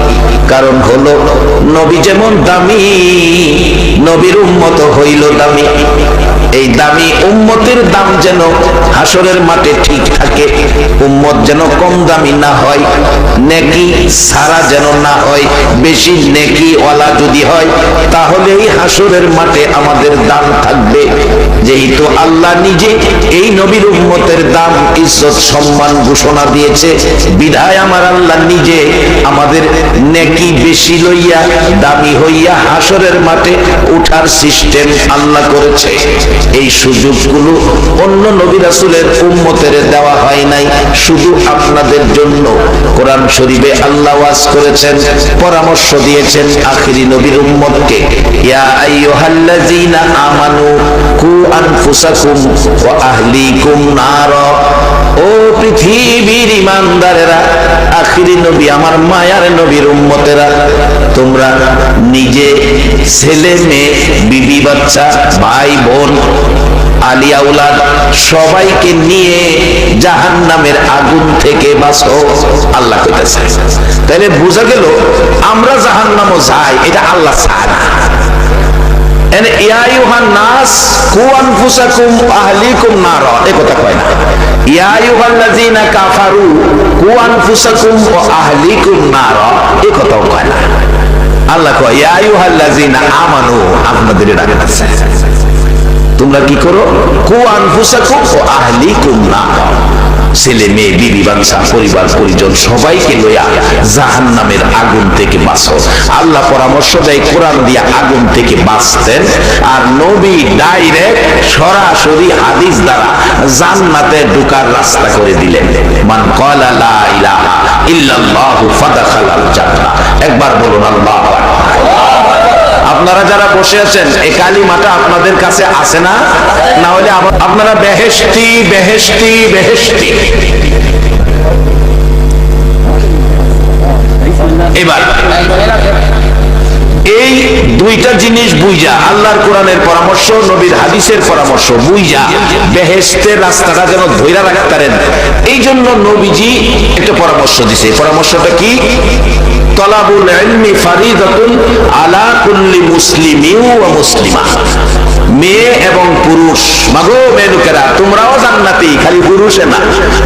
কারণ হলো নবী যেমন দামি, নবীর উম্মত হইল দামি। এই দামি উম্মতের দাম যেন হাসরের মাঠে ঠিক থাকে, উম্মত যেন কম দামি না হয়, নেকি সারা যেন না হয়, বেশি নেকি ওয়ালা যদি হয় তাহলেই হাসরের মাঠে আমাদের দাম থাকবে। যেহেতু আল্লাহ নিজে এই নবীর উম্মতের দাম ইজ্জত সম্মান ঘোষণা দিয়েছে, বিধায় আমার আল্লাহ নিজে আমাদের নেকি বেশি লইয়া দামি হইয়া হাসরের মাঠে উঠার সিস্টেম আল্লাহ করেছে। এই সুযোগগুলো অন্য নবী রাসূলের উম্মতের দেওয়া হয় নাই, শুধু আপনাদের জন্য। কোরআন শরীফে আল্লাহ ওয়াজ করেছেন, পরামর্শ দিয়েছেন আখিরি নবীর উম্মতকে, ইয়া আইয়ুহাল্লাযীনা আমানু কু আনফুসাকুম ওয়া আহলিকুম নার। ও পৃথিবীর ঈমানদারেরা, আখিরি নবী আমার মায়ার নবীর উম্মতেরা, তোমরা নিজে, ছেলে মেয়ে, বিবি বাচ্চা, ভাই বোন, আলী আওলাদ সবাইকে নিয়ে জাহান্নামের আগুন থেকে বাঁচো, আল্লাহ কইতেছে। তাহলে বোঝা গেল আমরা জাহান্নামও যাই, এটা আল্লাহ চায় না। ইয়া আইয়ুহান নাস কু আনফুসাকুম আহলিকুম নার, এই কথা কয় না। ইয়া আইয়ুহাল্লাযীনা কাফারু কু আনফুসাকুম ওয়া আহলিকুম নার, এই কথাও কয় না। আল্লাহ কয় ইয়া আইয়ুহাল্লাযীনা আমানু, আপনাদের ডাকতেছে তোমরা কি করো, কু আনফুসাকুম ওয়া আহলিকুম নার, ছেলে মেয়ে, বিবি বাচ্চা, পরিবার পরিজন সবাইকে লইয়া জাহান্নামের আগুন থেকে বাঁচো। আল্লাহ পরামর্শ দেয় কোরআন দিয়া আগুন থেকে বাঁচতেন, আর নবী ডাইরেক্ট সরাসরি হাদিস দ্বারা জান্নাতে ঢোকার রাস্তা করে দিলেন। মান ক্বালা লা ইলাহা ইল্লাল্লাহু ফাদাখালাল জান্নাহ। একবার বলুন আল্লাহু আকবার। আপনারা যারা বসে আছেন, এই কালিমাটা আপনাদের কাছে আছে না? না হলে আপনারা বেহেশতি বেহেশতি বেহেশতি। এবার এই দুইটা জিনিস বুঝা, আল্লাহর কোরআনের পরামর্শ, নবীর হাদিসের পরামর্শ বুঝা বেহেশতের রাস্তাটা যেন ধইরা রাখতে পারেন, এই জন্য নবীজি একটা পরামর্শ দিছে। পরামর্শটা কি? তলাবুল ইলমি ফারিদাতুন আলা কুল্লি মুসলিমিন ওয়া মুসলিমা। মেয়ে এবং পুরুষ, মাগো মেয়ে লোকেরা, তোমরাও জান্নাতি, খালি পুরুষে না।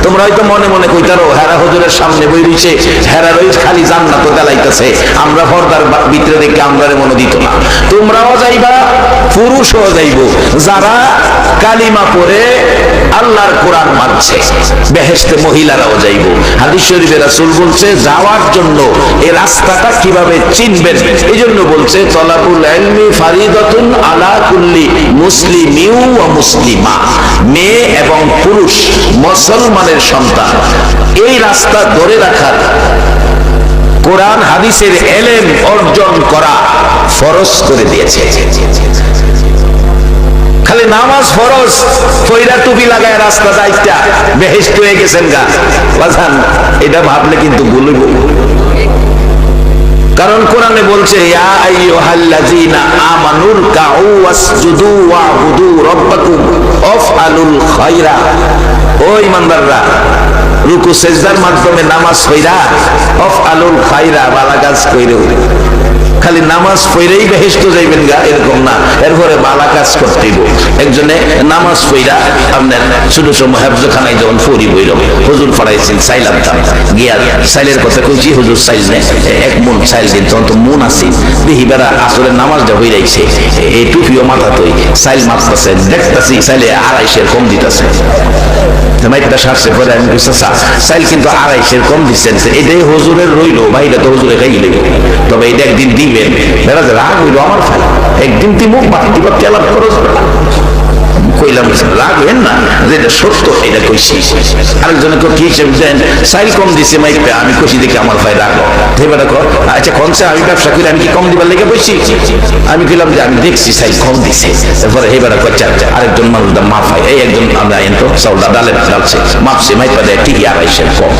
তোমরা হয়তো মনে মনে কইতারো হেরা হুজুরের সামনে বই রইছে, হেরা রইছ খালি জান্নাত দেলাইতেছে, আমরা পর্দার ভিতরে দেখে আমরারে মনে দিত না। তোমরাও যাইবা, পুরুষও যাইব, যারা কালিমা পড়ে আল্লাহর কোরআন মানছে। বেহেশতে মহিলারাও যাইব। হাদিস শরীফে রাসূল বলছে যাওয়ার জন্য এই রাস্তাটা কিভাবে চিনবেন, এই জন্য বলছে তলাবুল ইলমি ফারিদাতুন আলা কুল্লি মুসলিমিন ওয়া মুসলিমা। মেয়ে এবং পুরুষ মুসলমানের সন্তান, এই রাস্তা ধরে রাখার, কোরআন হাদিসের ইলম অর্জন করা, ফরজ করে দিয়েছে। খালি নামাজ ফরজ, ফইরা টুপি লাগায় রাস্তা যাইতা বেহেশত হয়ে গেছেন গা বাজান, এটা ভাবলে কিন্তু ভুলইব। কারণ কোরআনে বলছে ইয়া আইয়ুহাল্লাযীনা আমানুর কাউ ওয়াসজুদু ওয়াবুদু রাব্বাকুম ওয়াফআলুল খায়রা। ও ঈমানদাররা, রুকু সিজদার মাধ্যমে নামাজ পড়া ওয়াফআলুল খায়রা, ভালো কাজ কইরো। খালি নামাজ পড়েই বেহেশত যাইবেন গা এরকম না, এরপরে ভালো কাজ করতে হইব। একজনে নামাজ পড়া আপনার ছোট সময় হেফজখানায় যখন ফরি বইল, হুজুর পড়াইছেন, সাইল আনতাম গিয়া সাইলের কথা কইছি, হুজুর সাইল নে এক মন সাইল দিন, তখন তো মন আছে দেখি বেড়া আসলে নামাজটা হয়ে যাইছে, এই টুপিও মাথা তৈ সাইল মারতেছে, দেখতেছি সাইলে 250 কম দিতেছে। মাইকটা সারছে পরে আমি কইছি সাইল কিন্তু 250 কম দিচ্ছেন, এটাই হুজুরের রইল ভাই, এটা তো হুজুরে খাই লইব, তবে এটা একদিন দিবেন। বেড়া রাগ হইল আমার ফাইল, একদিন দিব বাকি বা তেলাপ খরচ কইলাম রাগ হইেন না, যেটা সত্য এটা কইছি। আরেকজনে কি হিসেবে দেন সাইল কম দিছে মাইকটা, আমি কইছি দেখি আমার ভাই রাগ ধেবেটা কর, আচ্ছা কনসে আমি ব্যবসা করি, আমি কি কম দিবার লেগে বসছি? আমি কইলাম যে আমি দেখছি সাইল কম দিছে, এরপরে হেবারা কচ্ছা আরেকজন মানুষ দা মাফ হয়, এই একজন আমরা এনতো চাউলটা ডালে ডালছে মাপছে মাইপা দেয় ঠিকই 250 কম।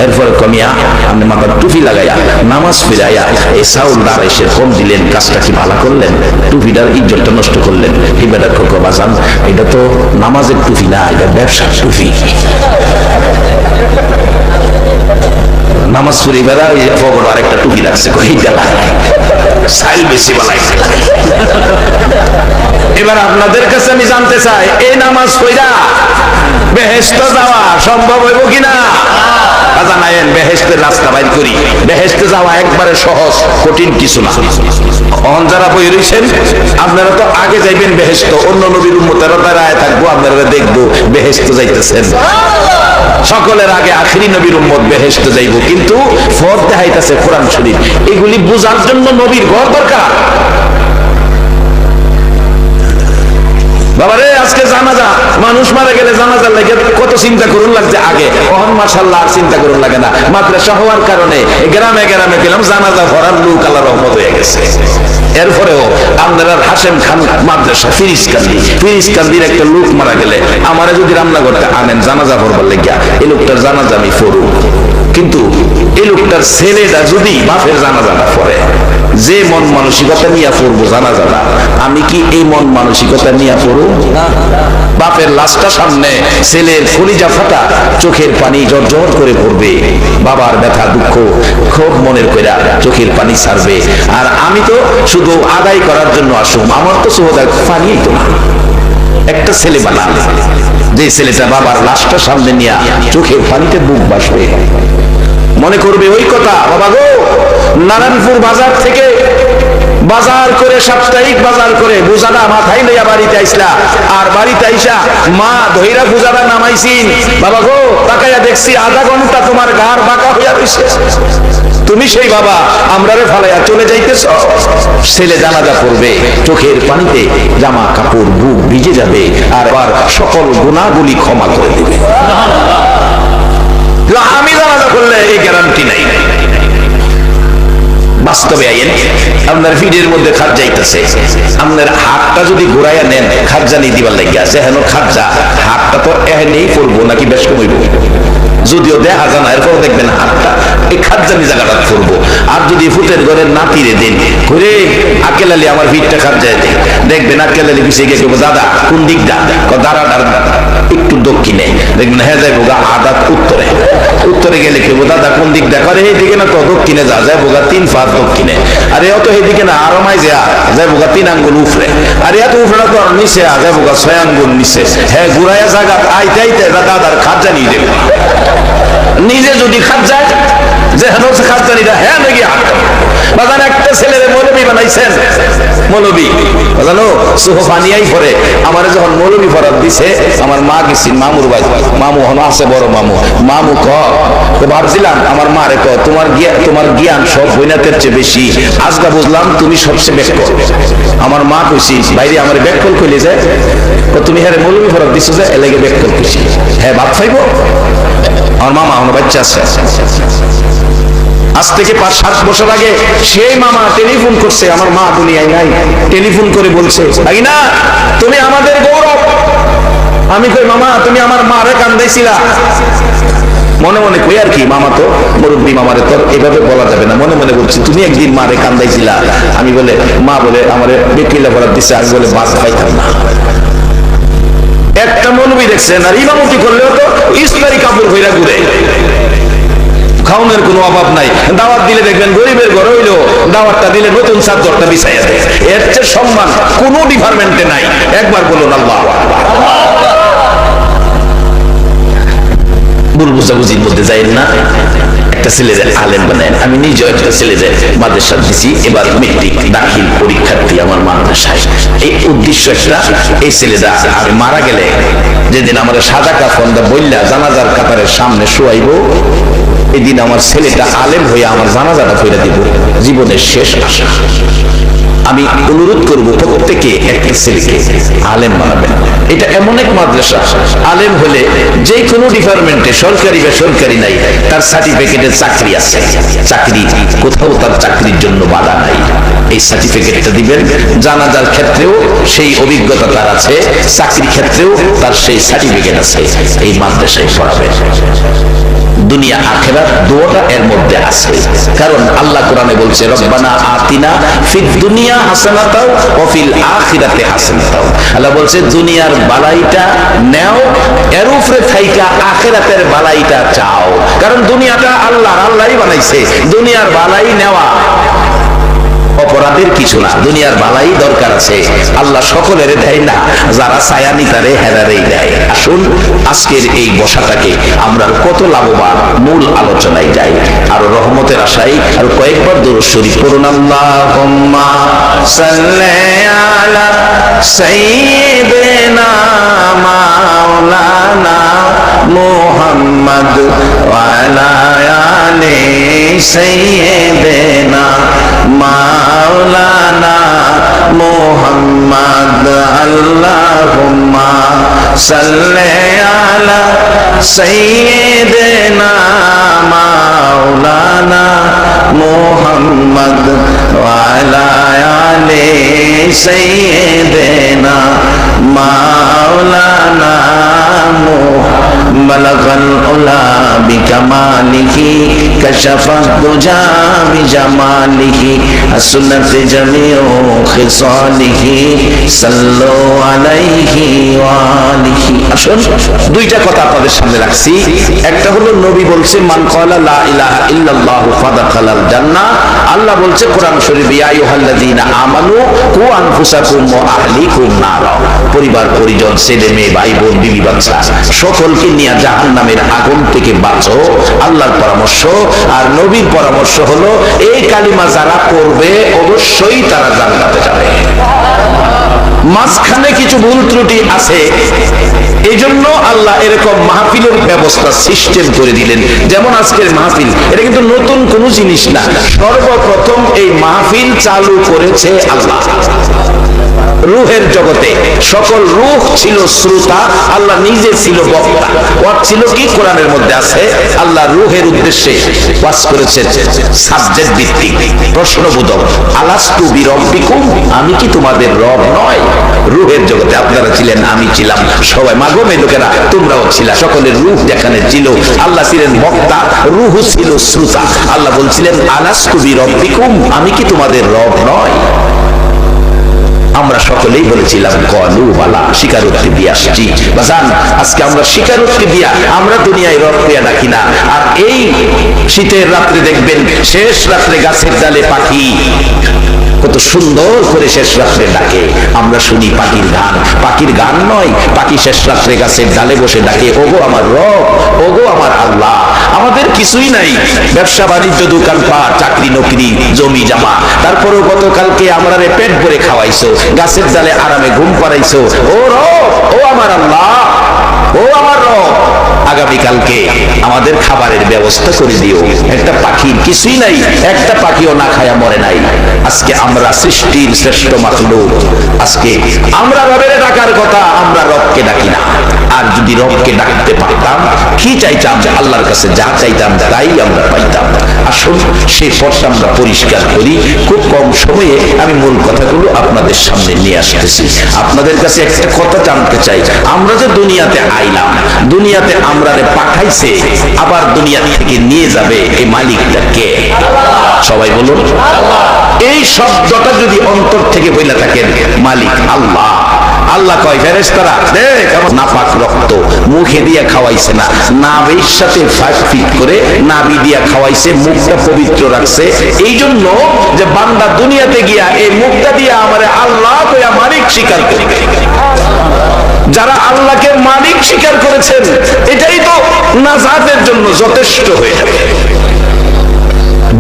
এরপরে কমিয়া আপনি মাথার টুপি লাগাইয়া নামাজ ফিরাইয়া এই চাউল 250 কম দিলেন, কাজটা কি ভালো করলেন? টুপিটার ইজ্জতটা নষ্ট করলেন। হেবাটা খোকা বাজান, এটা তো নামাজের টুপি না, এটা ব্যবসার টুপি। নামাজ পড়ি বেড়া ফগর আরেকটা টুপি লাগছে, সাইল বেশি বালাই। এবার আপনাদের কাছে আমি জানতে চাই, এই নামাজ পড়া বেহেশত যাওয়া সম্ভব হইব কিনা? জানায়েন বেহেশতের রাস্তা বাইর করি। বেহেশতে যাওয়া একবারে সহজ, কঠিন কিছু না। অন যারা বই রয়েছেন আপনারা তো আগে যাইবেন বেহেশত, অন্য নবীর উম্মতেরা দাঁড়ায় থাকবো, আপনারা দেখবো বেহেশত যাইতেছেন। সকলের আগে আখিরি নবীর উম্মত বেহেশত যাইব, কিন্তু ফর দেখাইতেছে কোরআন শরীফ। এগুলি বোঝার জন্য নবীর ঘর দরকার। বাবারে আজকে জানাজা, মানুষ মারা গেলে জানাজার লাগে কত চিন্তা করুন লাগছে আগে, অহন মাশাআল্লাহ আর চিন্তা করুন লাগে না। মাদ্রাসা হওয়ার কারণে গ্রামে গ্রামে গেলাম, জানাজা ভরার লোক আল্লাহর রহমত হয়ে গেছে। এরপরেও আপনারা হাশেম খান মাদ্রাসা ফিরিজকান্দির একটা লোক মারা গেলে আমারে যদি রান্না করতে আনেন জানাজা ভরবার লেগিয়া, এই লোকটার জানাজা আমি পড়ব, কিন্তু এই লোকটার ছেলেটা যদি বাপের জানাজাটা পড়ে, যে মন মানসিকতা নিয়ে পড়বো জানাজাটা, আমি কি এই মন মানসিকতা নিয়ে পড়ব? বাপের লাশটা সামনে, ছেলের কলিজা ফাটা, চোখের পানি জর্জর করে পড়বে, বাবার ব্যথা দুঃখ খুব মনের কইরা চোখের পানি ছাড়বে। আর আমি তো শুধু আদায় করার জন্য আসুম, আমার তো সোহদা পানি তো না। একটা ছেলে বানা, যে ছেলেটা বাবার লাশটা সামনে নিয়ে চোখের পানিতে বুক বাসবে, মনে করবে ওই কথা, বাবা গো নারায়ণপুর বাজার থেকে বাজার করে, সাপ্তাহিক বাজার করে বুঝাটা মাথায় লইয়া বাড়িতে আইসলা, আর বাড়িতে আইসা মা ধইরা বুঝাটা নামাইছিন, বাবা গো তাকাইয়া দেখছি আধা ঘন্টা তোমার ঘাড় বাঁকা হইয়া রইছে, তুমি সেই বাবা আমরারে ফালাইয়া চলে যাইতেছ। ছেলে জানাজা পড়বে, চোখের পানিতে জামা কাপড় বুক ভিজে যাবে, আর আবার সকল গুনাহগুলি ক্ষমা করে দিবে। আমি জানাজা করলে এই গ্যারান্টি নাই। বাস্তবে আইন আপনার ফিডের মধ্যে খাট যাইতেছে, আপনার হাতটা যদি ঘুরাইয়া নেন খাটজানি দিবার লাগিয়া আছে, হেন খাটজা হাতটা তো এহেনেই পড়বো নাকি বেশ কমইব, যদিও দেখা যায় না, এরপর দেখবেন হাতটা এই খাটজানি জায়গাটা পড়বো। আর যদি ফুটের ঘরের নাতিরে দিন ঘুরে আকেল আলী আমার ভিড়টা খাট যায়, দেখবেন আকেল আলী পিছিয়ে গিয়ে কেবো দাদা কোন দিক দাঁড়া একটু দক্ষিণে, দেখবেন হ্যাঁ যাইবো গা আদাত উত্তরে, উত্তরে গেলে কেবো দাদা কোন দিক দেখো, আরে এইদিকে না তো দক্ষিণে যাইবো গা 3 ফাত দক্ষিণে, আরে অত এইদিকে না আরো মাই যাইবো গা 3 আঙ্গুল উফরে, আরে এত উফরা তো আর নিচে যাইবো গা 6 আঙ্গুল নিচে, হ্যাঁ ঘুরাইয়া জায়গা আইতে আইতে দাদার খাট জানিয়ে দেবে। নিজে যদি খাট যায় যে হেন খাট জানিটা হ্যাঁ নাকি বাজান একটা ছেলেরে মৌলবি বানাইছেন, মৌলবি জানো সোহফানিয়াই পরে আমার যখন মৌলবি ফরাত দিছে, আমার মা গেছি মামুর ভাই, মামু হন আছে বড় মামু তো ভাবছিলাম আমার মা রে তোমার জ্ঞান সব বইনাতের চেয়ে বেশি, আজকা বুঝলাম তুমি সবচেয়ে ব্যাককল। আমার মা কইছি বাইরে আমার ব্যাককল কইলে যে তুমি হ্যাঁ মৌলবি ফরাত দিছো যে এলাকে ব্যাককল কইছি, হ্যাঁ ভাত খাইব। আমার মামা আমার বাচ্চা আছে, আজ থেকে 5-7 বছর আগে সেই মামা টেলিফোন করছে, আমার মা দুনিয়ায় নাই, টেলিফোন করে বলছে না তুমি আমাদের গৌরব। আমি কই মামা তুমি আমার মারে কান্দাইছিলা? মনে মনে কই আর কি, মামা তো মুরব্বী, মামারে তো এভাবে বলা যাবে না। মনে মনে বলছি তুমি একদিন মারে কান্দাইছিলা। আমি বলে মা বলে আমারে বেকিলা বরাদ দিছে, আমি বলে বাস পাইতাম না। একটা মৌলবী দেখছেন আর ইমামতি করলেও তো ইসলামী কাপড় হইরা ঘুরে, খাওনের কোনো অভাব নাই। দাওয়াত দিলে দেখবেন গরিবের ঘর হইলেও দাওয়াতটা দিলে নতুন চাদরটা বিছাইয়া দেয়। এর চেয়ে সম্মান কোনো ডিপার্টমেন্টে নাই। একবার বলুন আল্লাহু আকবার। ভুল বুঝাবুঝির মধ্যে যাইেন না। একটা ছেলে যায় আলেম বানায়, আমি নিজেও একটা ছেলে যায় মাদ্রাসা দিছি, এবার মেট্রিক দাখিল পরীক্ষার্থী আমার মাদ্রাসায়। এই উদ্দেশ্য একটা, এই ছেলেটা আমি মারা গেলে যেদিন আমার সাদা কাফনটা বললা জানাজার কাতারের সামনে শোয়াইব, এদিন আমার ছেলেটা আলেম হয়ে আমার জানাজাটা ফিরে দিব। জীবনের শেষ আশা। আমি অনুরোধ করব প্রত্যেকে একটা ছেলেকে আলেম বানাবেন। এটা এমন এক মাদ্রাসা, আলেম হলে যে কোনো ডিপার্টমেন্টে সরকারি বেসরকারি নাই, তার সার্টিফিকেটে চাকরি আছে। চাকরি কোথাও তার চাকরির জন্য বাধা নাই। এই সার্টিফিকেটটা দিবেন। জানাজার ক্ষেত্রেও সেই অভিজ্ঞতা তার আছে, চাকরি ক্ষেত্রেও তার সেই সার্টিফিকেট আছে। এই মাদ্রাসায় পড়াবেন। দুনিয়া আখিরাত দুটোটা এর মধ্যে আছে। কারণ আল্লাহ কোরআনে বলছে রব্বানা আতিনা ফিদ দুনিয়া হাসানাতাও ওয়া ফিল আখিরাতি হাসানাতাও। আল্লাহ বলছে দুনিয়ার বালাইটা নাও, এর উপরে থাইকা আখিরাতের বালাইটা চাও। কারণ দুনিয়াটা আল্লাহই বানাইছে। দুনিয়ার বালাই নেওয়া অপরাধের কিছু না। দুনিয়ার বালাই দরকার আছে, আল্লাহ সকলের দেয় না, যারা ছায়ানি তারে হেরারেই দেয়। আসুন আজকের এই বসাটাকে আমরা কত লাভবান মূল আলোচনায় যাই। আরো রহমতের আশায় আর কয়েকবার দুরূদ শরীফ পড়ুন। আল্লাহুম্মা সাল্লি আলা সাইয়্যিদিনা মাওলানা মুহাম্মদ ওয়া আলা আলি সাইয়্যিদিনা মাওলানা মুহাম্মদ। আল্লাহুম্মা সাল্লি আলা সাইয়্যিদিনা মাওলানা মুহাম্মদ ওয়া আলা আলি সাইয়্যিদিনা মাওলানা বালাগাল উলা বিকামালিহি কাশাফাত দুজা বিজামালিহি আসনাতে জামিউ খিসালিহি সাল্লু আলাইহি ওয়া আলিহি। আসুন দুইটা কথা আপনাদের সামনে রাখছি। একটা হলো নবী বলছে মান ক্বালা লা ইলাহা ইল্লাল্লাহু ফাদাখালাল জান্নাহ। আল্লাহ বলছে কোরআন শরীফে ইয়া আইয়ুহাল্লাযীনা আমানু কু আনফুসাকুম ওয়া আহলিকুম নার। পরিবার পরিজন ছেলে মেয়ে ভাই বোন বিবি বাচ্চা সকলকে নিয়ে জাহান্নামের আগুন থেকে বাঁচো। আল্লাহর পরামর্শ আর নবীর পরামর্শ হলো এই কালিমা যারা পড়বে অবশ্যই তারা জান্নাতে যাবে। মাঝখানে কিছু ভুল ত্রুটি আছে, এই জন্য আল্লাহ এরকম মাহফিলের ব্যবস্থা সিস্টেম করে দিলেন। যেমন আজকের মাহফিল, এটা কিন্তু নতুন কোনো জিনিস না। সর্বপ্রথম এই মাহফিল চালু করেছে আল্লাহ। রূহের জগতে সকল রূহ ছিল শ্রোতা, আল্লাহ নিজে ছিল বক্তা। ওয়াজ ছিল কি কোরআনের মধ্যে আছে। আল্লাহ রূহের উদ্দেশ্যে ওয়াজ করেছেন সাবজেক্ট ভিত্তিক, প্রশ্নবোধক। আলাস্তু বিরব্বিকুম, আমি কি তোমাদের রব নয়? রূহের জগতে আপনারা ছিলেন, আমি ছিলাম, সবাই মাগমে লোকেরা তোমরাও ছিলা। সকলের রূহ যেখানে ছিল, আল্লাহ ছিলেন বক্তা, রূহ ছিল শ্রোতা। আল্লাহ বলছিলেন আলাস্তু বিরব্বিকুম, আমি কি তোমাদের রব নয়? আমরা সকলেই বলেছিলাম কলু বালা, স্বীকারোক্তি দিয়ে আসছি। বাজান আজকে আমরা স্বীকারোক্তি দিয়া আমরা দুনিয়ায় রব পেয়ে ডাকি না। আর এই শীতের রাত্রে দেখবেন শেষ রাত্রে গাছের ডালে পাখি কত সুন্দর করে শেষ রাত্রে ডাকে। আমরা শুনি পাখির গান, পাখির গান নয়, পাখি শেষ রাত্রে গাছের ডালে বসে ডাকে ওগো আমার রব, ওগো আমার আল্লাহ। আমাদের কিছুই নাই, ব্যবসা বাণিজ্য, দোকানপাট, চাকরি নকরি, জমি জামা, তারপরেও গতকালকে আমরা পেট ভরে খাওয়াইছো, গাছের ডালে আরামে ঘুম পাড়াইছো। ও রব, ও আমার আল্লাহ, ও আমার রব, আগামীকালকে আমাদের খাবারের ব্যবস্থা করে দিও। একটা পাখির কিছুই নাই, একটা পাখিও না খায়া মরে নাই। আজকে আমরা সৃষ্টির শ্রেষ্ঠ মাখলুক, আজকে আমরা রবের ডাকার কথা, আমরা রবকে ডাকি না। আর যদি রবকে ডাকতে পারতাম কি চাইতাম? আল্লাহর কাছে যা চাইতাম তাই আমরা পাইতাম। আসুন সেই পথটা আমরা পরিষ্কার করি। খুব কম সময়ে আমি মূল কথাগুলো আপনাদের সামনে নিয়ে আসতেছি। আপনাদের কাছে একটা কথা জানতে চাই, আমরা যে দুনিয়াতে আইলাম, দুনিয়াতে আমরা পাঠাইছে, আবার দুনিয়া থেকে নিয়ে যাবে, এই মালিকটা কে? সবাই বলুন। এই শব্দটা যদি অন্তর থেকে বইলা থাকেন, মালিক আল্লাহ। আল্লাহ কয় ফেরেশতারা দেখ আমার নাপাক রক্ত মুখে দিয়া খাওয়াইছে না, নাভির সাথে ফিট করে নাভি দিয়া খাওয়াইছে, মুখটা পবিত্র রাখছে। এই জন্য যে বান্দা দুনিয়াতে গিয়া এই মুখটা দিয়া আমারে আল্লাহ কইয়া মালিক স্বীকার করবে। যারা আল্লাহকে মালিক স্বীকার করেছেন, এটাই তো নাজাতের জন্য যথেষ্ট হয়ে যাবে।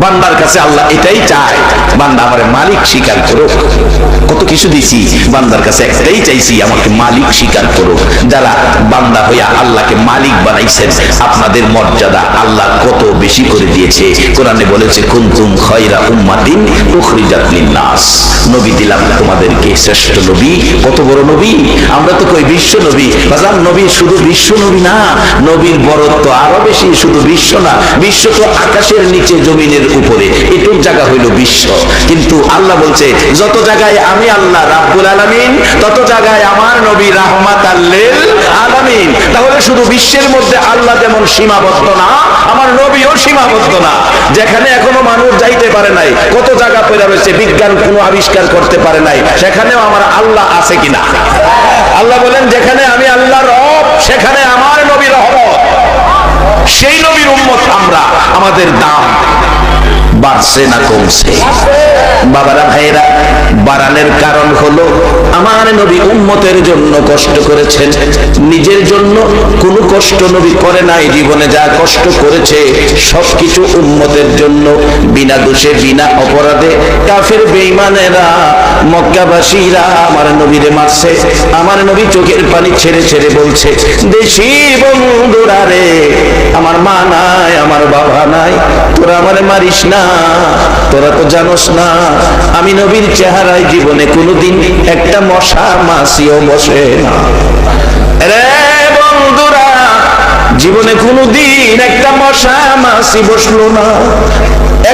বান্দার কাছে আল্লাহ এটাই চায়, বান্দা আমার মালিক স্বীকার করুক। কত কিছু দিছি, বান্দার কাছে একটাই চাইছি, আমাকে মালিক স্বীকার করুক। যারা বান্দা হইয়া আল্লাহকে মালিক বানাইছেন, আপনাদের মর্যাদা আল্লাহ কত বেশি করে দিয়েছে। কোরআনে বলেছে কুনতুম খায়রা উম্মাতিন উখরিজাত লিন-নাস, নবী দিলাম তোমাদেরকে শ্রেষ্ঠ নবী। কত বড় নবী! আমরা তো কই বিশ্ব নবী। বাজার নবী শুধু বিশ্ব নবী না, নবীর বড়ত্ব আরো বেশি। শুধু বিশ্ব না, বিশ্ব তো আকাশের নিচে জমিনের উপরে, এটুক জায়গা হইল বিশ্ব। কিন্তু আল্লাহ বলছে যত জায়গায় আমি আল্লাহ রাব্বুল আলামিন, তত জায়গায় আমার নবী রাহমাতাল লিল আলামিন। তাহলে শুধু বিশ্বের মধ্যে আল্লাহ যেমন সীমাবদ্ধ না, আমার নবীও সীমাবদ্ধ না। যেখানে এখনো মানুষ যাইতে পারে নাই, কত জায়গা পড়ে রয়েছে, বিজ্ঞান কোনো আবিষ্কার করতে পারে নাই, সেখানেও আমার আল্লাহ আছে কিনা? আল্লাহ বলেন যেখানে আমি আল্লাহ রব, সেখানে আমার নবী রহমত। সেই নবীর উম্মত আমরা, আমাদের দাম বাড়ছে না কমছে? বাবারা ভাইয়েরা, বাড়ানোর কারণ হলো আমার নবী উম্মতের জন্য কষ্ট করেছেন, নিজের জন্য কোনো কষ্ট নবী করে নাই। জীবনে যা কষ্ট করেছে সবকিছু উম্মতের জন্য, বিনা দোষে বিনা অপরাধে কাফের বেঈমানেরা মক্কাবাসীরা আমার নবীরে মারছে। আমার নবী চোখের পানি ছেড়ে ছেড়ে বলছে, দেশি বন্ধুরা রে, আমার মা নাই, আমার বাবা নাই, তোরা আমারে মারিস না, তোরা তো জানোস না আমি নবীর চেহারায় জীবনে কোনোদিন একটা মশা মাছিও বসে না। রে বন্ধুরা, জীবনে কোনোদিন একটা মশা মাছি বসলো না,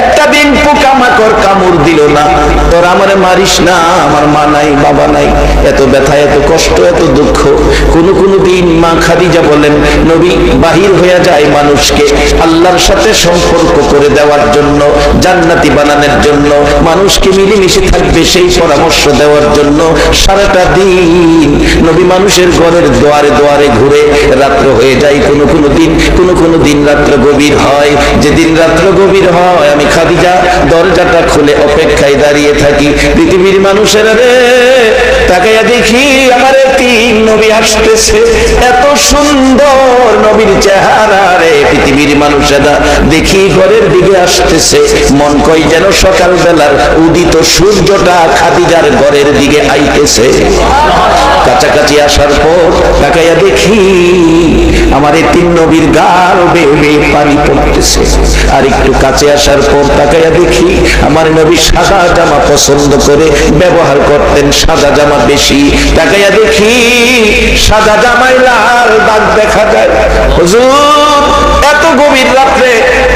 একটা দিন পোকামাকড় কামড় দিল না। তোর আমারে মারিস না, আমার মা নাই, বাবা নাই, এত ব্যথা, এত কষ্ট, এত দুঃখ। কোন দিন মা খাদিজা বলেন, নবী বাহির হয়ে যায় মানুষকে আল্লাহর সাথে সম্পর্ক করে দেওয়ার জন্য, জান্নাতি বানানোর জন্য, মানুষকে মিলেমিশে থাকবে সেই পরামর্শ দেওয়ার জন্য। সারাটা দিন নবী মানুষের ঘরের দুয়ারে দুয়ারে ঘুরে, রাত্র হয়ে যায় কোনো দিন রাত্র গভীর হয়। যেদিন রাত্র গভীর হয়, আমি খাদিজা দরজাটা খুলে অপেক্ষায় দাঁড়িয়ে থাকি। পৃথিবীর মানুষেরা রে, তাকাইয়া দেখি আমার তিন নবী আসতেছে, এত সুন্দর নবীর চেহারা রে। পৃথিবীর মানুষেরা দেখি ঘরের দিকে আসতেছে, মন কই যেন সকাল বেলার উদিত সূর্যটা খাদিজার ঘরের দিকে আইতেছে। কাছাকাছি আসার পর তাকাইয়া দেখি আমার এই তিন নবীর গাল বেয়ে বেয়ে পানি পড়তেছে। আর একটু কাছে আসার পর তাকাইয়া দেখি আমার নবী সাদা জামা পছন্দ করে ব্যবহার করতেন, সাদা জামা বেশি। তাকাইয়া দেখি সাদা জামায় লাল দাগ দেখা যায়। হুজুর, এত গভীর রাত্রে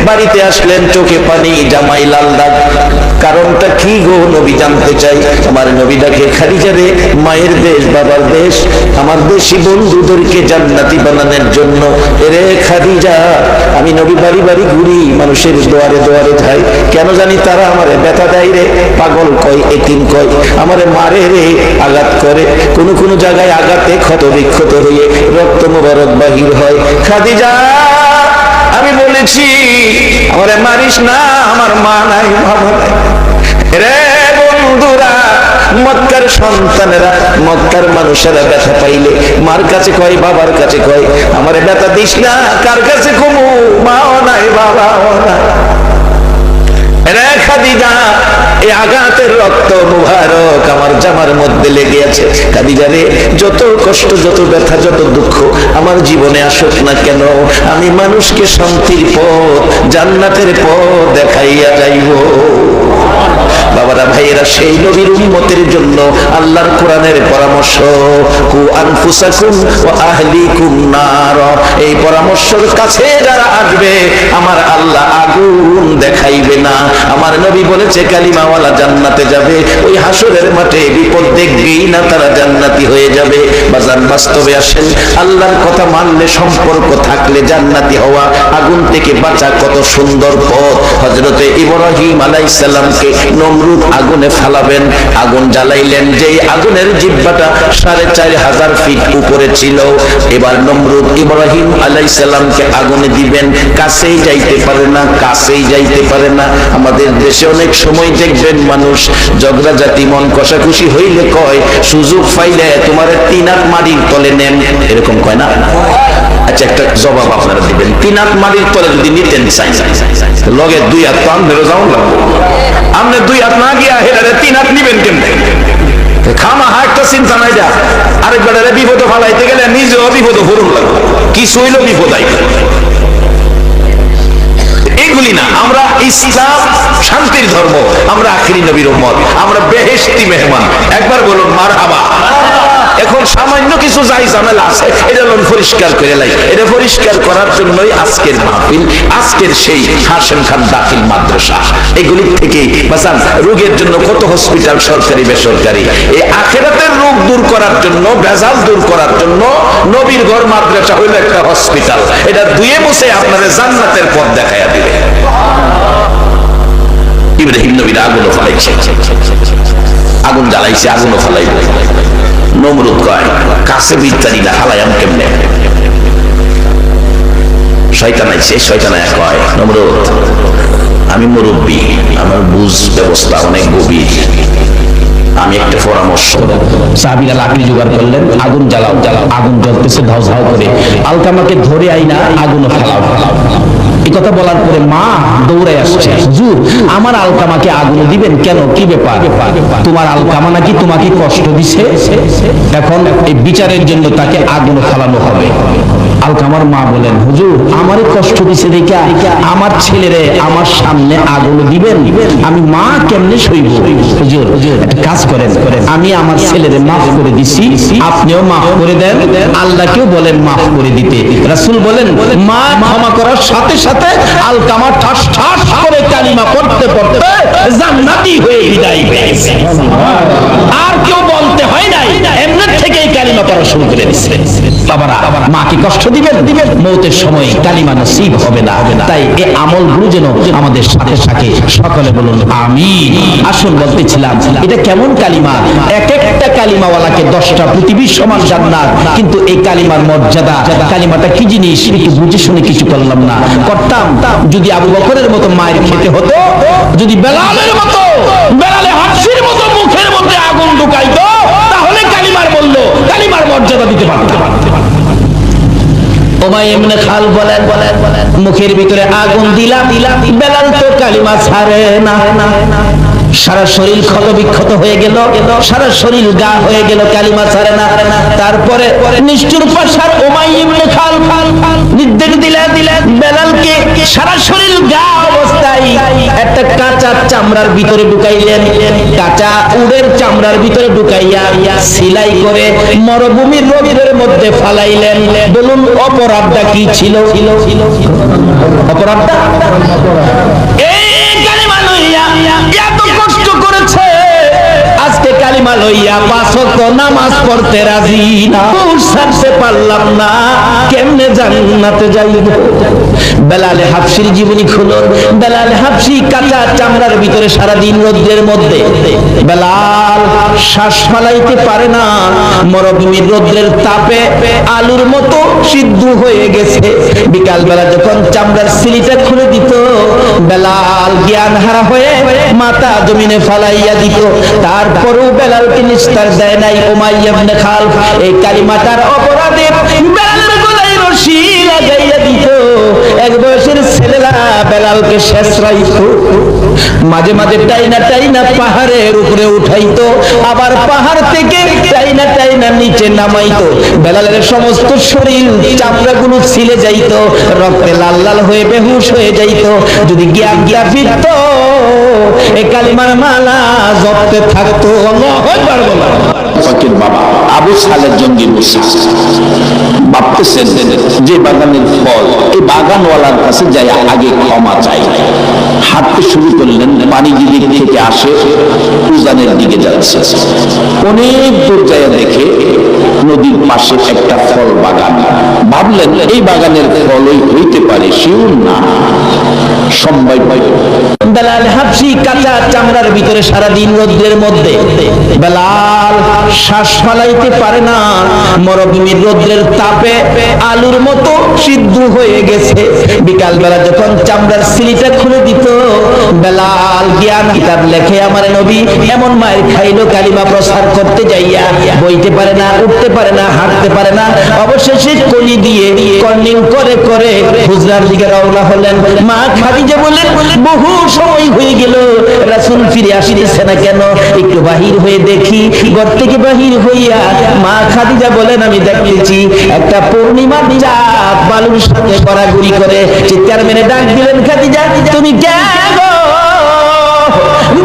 বাড়িতে আসলেন, চোখে পানি, জামাই লাল দাগ, কারণটা কি গো? নবী জানতে চাই। আমার নবী ডাকে, খাদিজা রে, মায়ের দেশ, বাবার দেশ, আমার দেশি বন্ধুদেরকে জান্নাতি বানানোর জন্য। এরে খাদিজা, আমি নবী বাড়ি বাড়ি ঘুরি, মানুষের দুয়ারে দুয়ারে যাই, কেন জানি তারা আমারে ব্যথা দেয় রে, পাগল কয়, এতিম কয়, আমারে মারে রে, আঘাত করে। কোন জায়গায় আঘাতে ক্ষত বিক্ষত হয়ে রক্ত মোবারক বাহির হয়। খাদিজা, আমি বলেছি আমারে মারিস না, আমার মা নাই, বাবা নাই। রে বন্ধুরা, মক্কার সন্তানেরা, মক্কার মানুষেরা ব্যথা পাইলে মার কাছে কয়, বাবার কাছে কয়, আমারে ব্যথা দিস না। কার কাছে কমু? মাও নাই, বাবাও নাই। রে খাদিজা, এই আঘাতের রক্ত মুবারক আমার জামার মধ্যে লেগে আছে। খাদিজা রে, যত কষ্ট, যত ব্যথা, যত দুঃখ আমার জীবনে আসুক না কেন, আমি মানুষকে শান্তির পথ, জান্নাতের পথ দেখাইয়া যাইব। বাবারা ভাইয়েরা, সেই নবীর উম্মতের জন্য আল্লাহর কোরআনের পরামর্শ, কু আনফুসাকুম ওয়া আহলিকুম নার, এই পরামর্শের কাছে যারা আসবে আমার আল্লাহ আগুন দেখাইবে না। আমার নবী বলেছে কালিমাওয়ালা জান্নাতে যাবে, ওই হাসরের মাঠে বিপদ দেখবেই না, তারা জান্নাতি হয়ে যাবে। বাজান বাস্তবে আসেন, আল্লাহর কথা মানলে, সম্পর্ক থাকলে জান্নাতি হওয়া, আগুন থেকে বাঁচা কত সুন্দর পথ। হযরতে ইব্রাহিম আলাইহিস সালামকে নমরুদ আগুনে ফালাবেন, আগুন জ্বালাইলেন, যেই আগুনের জিহ্বাটা 4500 ফিট উপরে ছিল। এবার নমরুদ ইব্রাহিম আলাইহিস সালামকে আগুনে দিবেন, কাছেই যাইতে পারে না, কাছেই যাইতে পারে না। আমাদের দেশে অনেক সময় দেখবেন মানুষ ঝগড়া জাতি মন কষাকষি হইলে কয় সুযোগ পাইলে তোমার 3 হাত মাটির তলে নেন, এরকম কয় না? আচ্ছা, একটা জবাব আপনারা দিবেন, 3 হাত মাটির তলে যদি নিতেন চাই, লগে 2 হাত তো আপনারও যাওয়া লাগবে। আপনি 2 হাত না গিয়া হেরারে 3 হাত নিবেন কেমনে? খামাহা একটা চিন্তা নাই যা, আরেকবারে বিপদ ফালাইতে গেলে নিজেও বিপদ ভরুন লাগবে, কিছু হইল বিপদ আইবে। এগুলি না, আমরা ইসলাম শান্তির ধর্ম, আমরা আখিরি নবীর উম্মত, আমরা বেহেশতি মেহমান। একবার বলুন মারহাবা। এখন সামান্য কিছু যাই ঝামেলা আছে, এটা পরিষ্কার করে লাই। এটা পরিষ্কার করার জন্যই আজকের মাহফিল, আজকের সেই হাশেম খান দাখিল মাদ্রাসা। এগুলি থেকে বাসান, রোগের জন্য কত হসপিটাল, সরকারি বেসরকারি, এই আখিরাতের রোগ দূর করার জন্য, ভেজাল দূর করার জন্য নবীর ঘর মাদ্রাসা হইল একটা হসপিটাল। এটা ধুয়ে মুছে আপনাদের জান্নাতের পথ দেখাইয়া দিবে। ইব্রাহিম নবীর আগুনও ফলাইছে, আগুন জ্বালাইছে, আগুনও ফলাইবে। নমরুদ কয় কাছে বিস্তারি না, হালায়াম কেমনে? শয়তান আইছে, শয়তান কয় নমরুদ আমি মুরব্বী, আমার বুঝ ব্যবস্থা অনেক গভীর, আমি একটা পরামর্শ। সাহাবীরা লাকড়ি জোগাড় করলেন, আগুন জ্বালাও, আগুন জ্বলতেছে ধাউ ধাউ করে, আলকামাকে ধরে আইনা আগুনে ফেলাও। এই কথা বলার পরে মা দৌড়ে আসছে, হুজুর আমার আলকামাকে আগুন দিবেন কেন, কি ব্যাপার? তোমার আলকামা নাকি তোমাকে কষ্ট দিছে, এখন এই বিচারের জন্য তাকে আগুনে ফেলানো হবে। আলকামার মা বলেন, হুজুর আমারে কষ্ট দিছে দেখা আমার ছেলেরে আমার সামনে আগুন দিবেন, আমি মা কেমনে সইব? হুজুর একটা কাজ করেন, আমি আমার ছেলেরে মাফ করে দিছি, আপনিও মাফ করে দেন, আল্লাহকেও বলেন মাফ করে দিতে। রাসূল বলেন, মা ক্ষমা করার সাথে সাথে আলকামা ঠাস ঠাস করে কালিমা পড়তে পড়তে জান্নাতি হয়ে বিদায় পেয়েছে। আর কেউ বলতে হয় নাই, এমনি থেকেই কালিমা পড়া শুরু করে দিয়েছে। বাবারা, মাকে কষ্ট দিবেন, মৌতের সময় কালিমা নসিব হবে না। তাই এই আমলগুলো যেন আমাদের সাথে সাথে, সকলে বলুন আমিন। আসল বলতেছিলাম, এটা কেমন কালিমা? এক একটা কালিমাওয়ালাকে 10টা পৃথিবীর সমান জান্নাত। কিন্তু এই কালিমার মর্যাদা, কালিমাটা কি জিনিস একটু বুঝে শুনে কিছু করলাম না, করতাম যদি আবু বকরের মতো মায়ের খেতে হতো, যদি বেলালের মতো, বেলালে হাফসির মতো মুখের মধ্যে আগুন ঢুকাইতো, তাহলে কালিমার মূল্য, কালিমার মর্যাদা দিতে পারতাম। উমাইয়া ইবনে খাল বলেন, মুখের ভিতরে আগুন দিলাম, বেলাল তো কালিমা ছাড়ে না, সারা শরীর ক্ষত বিক্ষত হয়ে গেল, সারা শরীর গা হয়ে গেল, কালিমা ছাড়ে না। তারপরে নিষ্ঠুর পাশার উমাইয়া ইবনে খাল নির্দেশ দিলেন বেলালকে সারা শরীর গা অবস্থায় একটা কাঁচা চামড়ার ভিতরে ঢুকাইলেন, কাঁচা উটের চামড়ার ভিতরে ঢুকাইয়া সেলাই করে মরুভূমির রোদের মধ্যে ফালাইলেন। বলুন অপরাধটা কি ছিল? অপরাধটা এই কালিমা লইয়া এত কষ্ট করেছে, আজকে কালিমা লইয়া 5 ওয়াক্ত নামাজ পড়তে রাজি না, ছাড়তে পারলাম না, কেমনে জান্নাতে যাইব? বেলালে হাফসির জীবনী খুলুন। বেলালে হাফসি কাঁচা চামড়ার ভিতরে সারাদিন রোদের মধ্যে, বেলাল শ্বাস ফালাইতে পারে না, মরুভূমির রোদের তাপে আলুর মতো সিদ্ধ হয়ে গেছে। বিকাল বেলা যখন চামড়ার সিলিটা খুলে দিত, বেলাল জ্ঞান হারা হয়ে মাথা জমিনে ফালাইয়া দিত। তারপরেও বেলালকে নিস্তার দেয় নাই উমাইয়া ইবনে খালফ। এই কালিমাটার অপরাধে বেলালের গলায় রশি লাগাইয়া দিত। এক বয়সের ছেলেরা বেলালকে শেষরাইত, মাঝে মাঝে টাইনা টাইনা পাহাড়ের উপরে উঠাইতো, আবার পাহাড় থেকে টাইনা টাইনা নিচে নামাইতো। বেলালের সমস্ত শরীর চামড়াগুলো ছিলে যাইতো, রক্তে লাল লাল হয়ে বেহুশ হয়ে যাইতো। যদি জ্ঞান ফিরতো এই কালিমার মালা জপতে থাকতো। আল্লাহু আকবার বলো। ফকির বাবা আবু সালেহ জঙ্গি মুসা ভাবতেছেন যে বাগানের ফল, এই বাগানওয়ালার কাছে যাই আগে ক্ষমা চাই। হাঁটতে শুরু করলেন, পানি দিক থেকে আসে, উজানের দিকে যাচ্ছে। অনেক দূর যায় দেখে নদীর পাশে একটা ফল বাগান। ভাবলেন এই বাগানের ফলই হইতে পারে, শিউর না। সম্ভব বেলাল হাবশি কাঁচা চামড়ার ভিতরে সারাদিন রোদ্রের মধ্যে, বেলাল শ্বাস ফালাইতে পারে না, মরুভূমির রোদ্রের তাপে আলুর মতো সিদ্ধ হয়ে গেছে। বিকাল বেলা যখন চামড়ার সিলিটা খুলে দিত, বেলাল জ্ঞান কিতাব লেখে আমার নবী এমন মায়ের খাইলো কালিমা প্রচার করতে যাইয়া, বইতে পারে না, উঠতে পারে না, হাঁটতে পারে না। অবশেষে কলি দিয়ে কর্নিং করে করে হুজরার দিকে রওনা হলেন। মা খাদিজা বলেন বহু সময় হয়ে গেল, রাসূল ফিরে আসিতেছে না কেন, একটু বাহির হয়ে দেখি। ঘর থেকে বাহির হইয়া মা খাদিজা বলেন আমি দেখতেছি একটা পূর্ণিমার চাঁদ বালুর সাথে গড়াগড়ি করে। চিৎকার মেরে ডাক দিলেন, খাদিজা তুমি কে গো?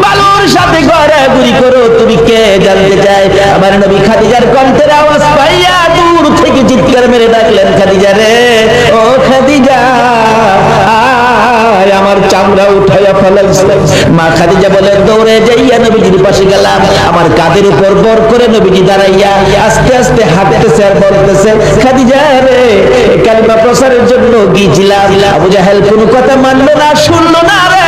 বালুর সাথে গড়াগড়ি করো, তুমি কে জানতে চাই। আমার নবী খাদিজার কণ্ঠের আওয়াজ পাইয়া দূর থেকে চিৎকার মেরে ডাকলেন, খাদিজা রে, ও খাদিজা আমার চামড়া উঠাইয়া ফেলাইছে। মা খাদিজা বলেন দৌড়ে যাইয়া নবীজির পাশে গেলাম। আমার কাঁধের উপর বর করে নবীজি দাঁড়াইয়া আস্তে আস্তে হাঁটতেছে আর বলতেছে, খাদিজা রে, কালিমা প্রচারের জন্য গিয়েছিলাম, আবু জাহেল কোনো কথা মানলো না, শুনলো না রে,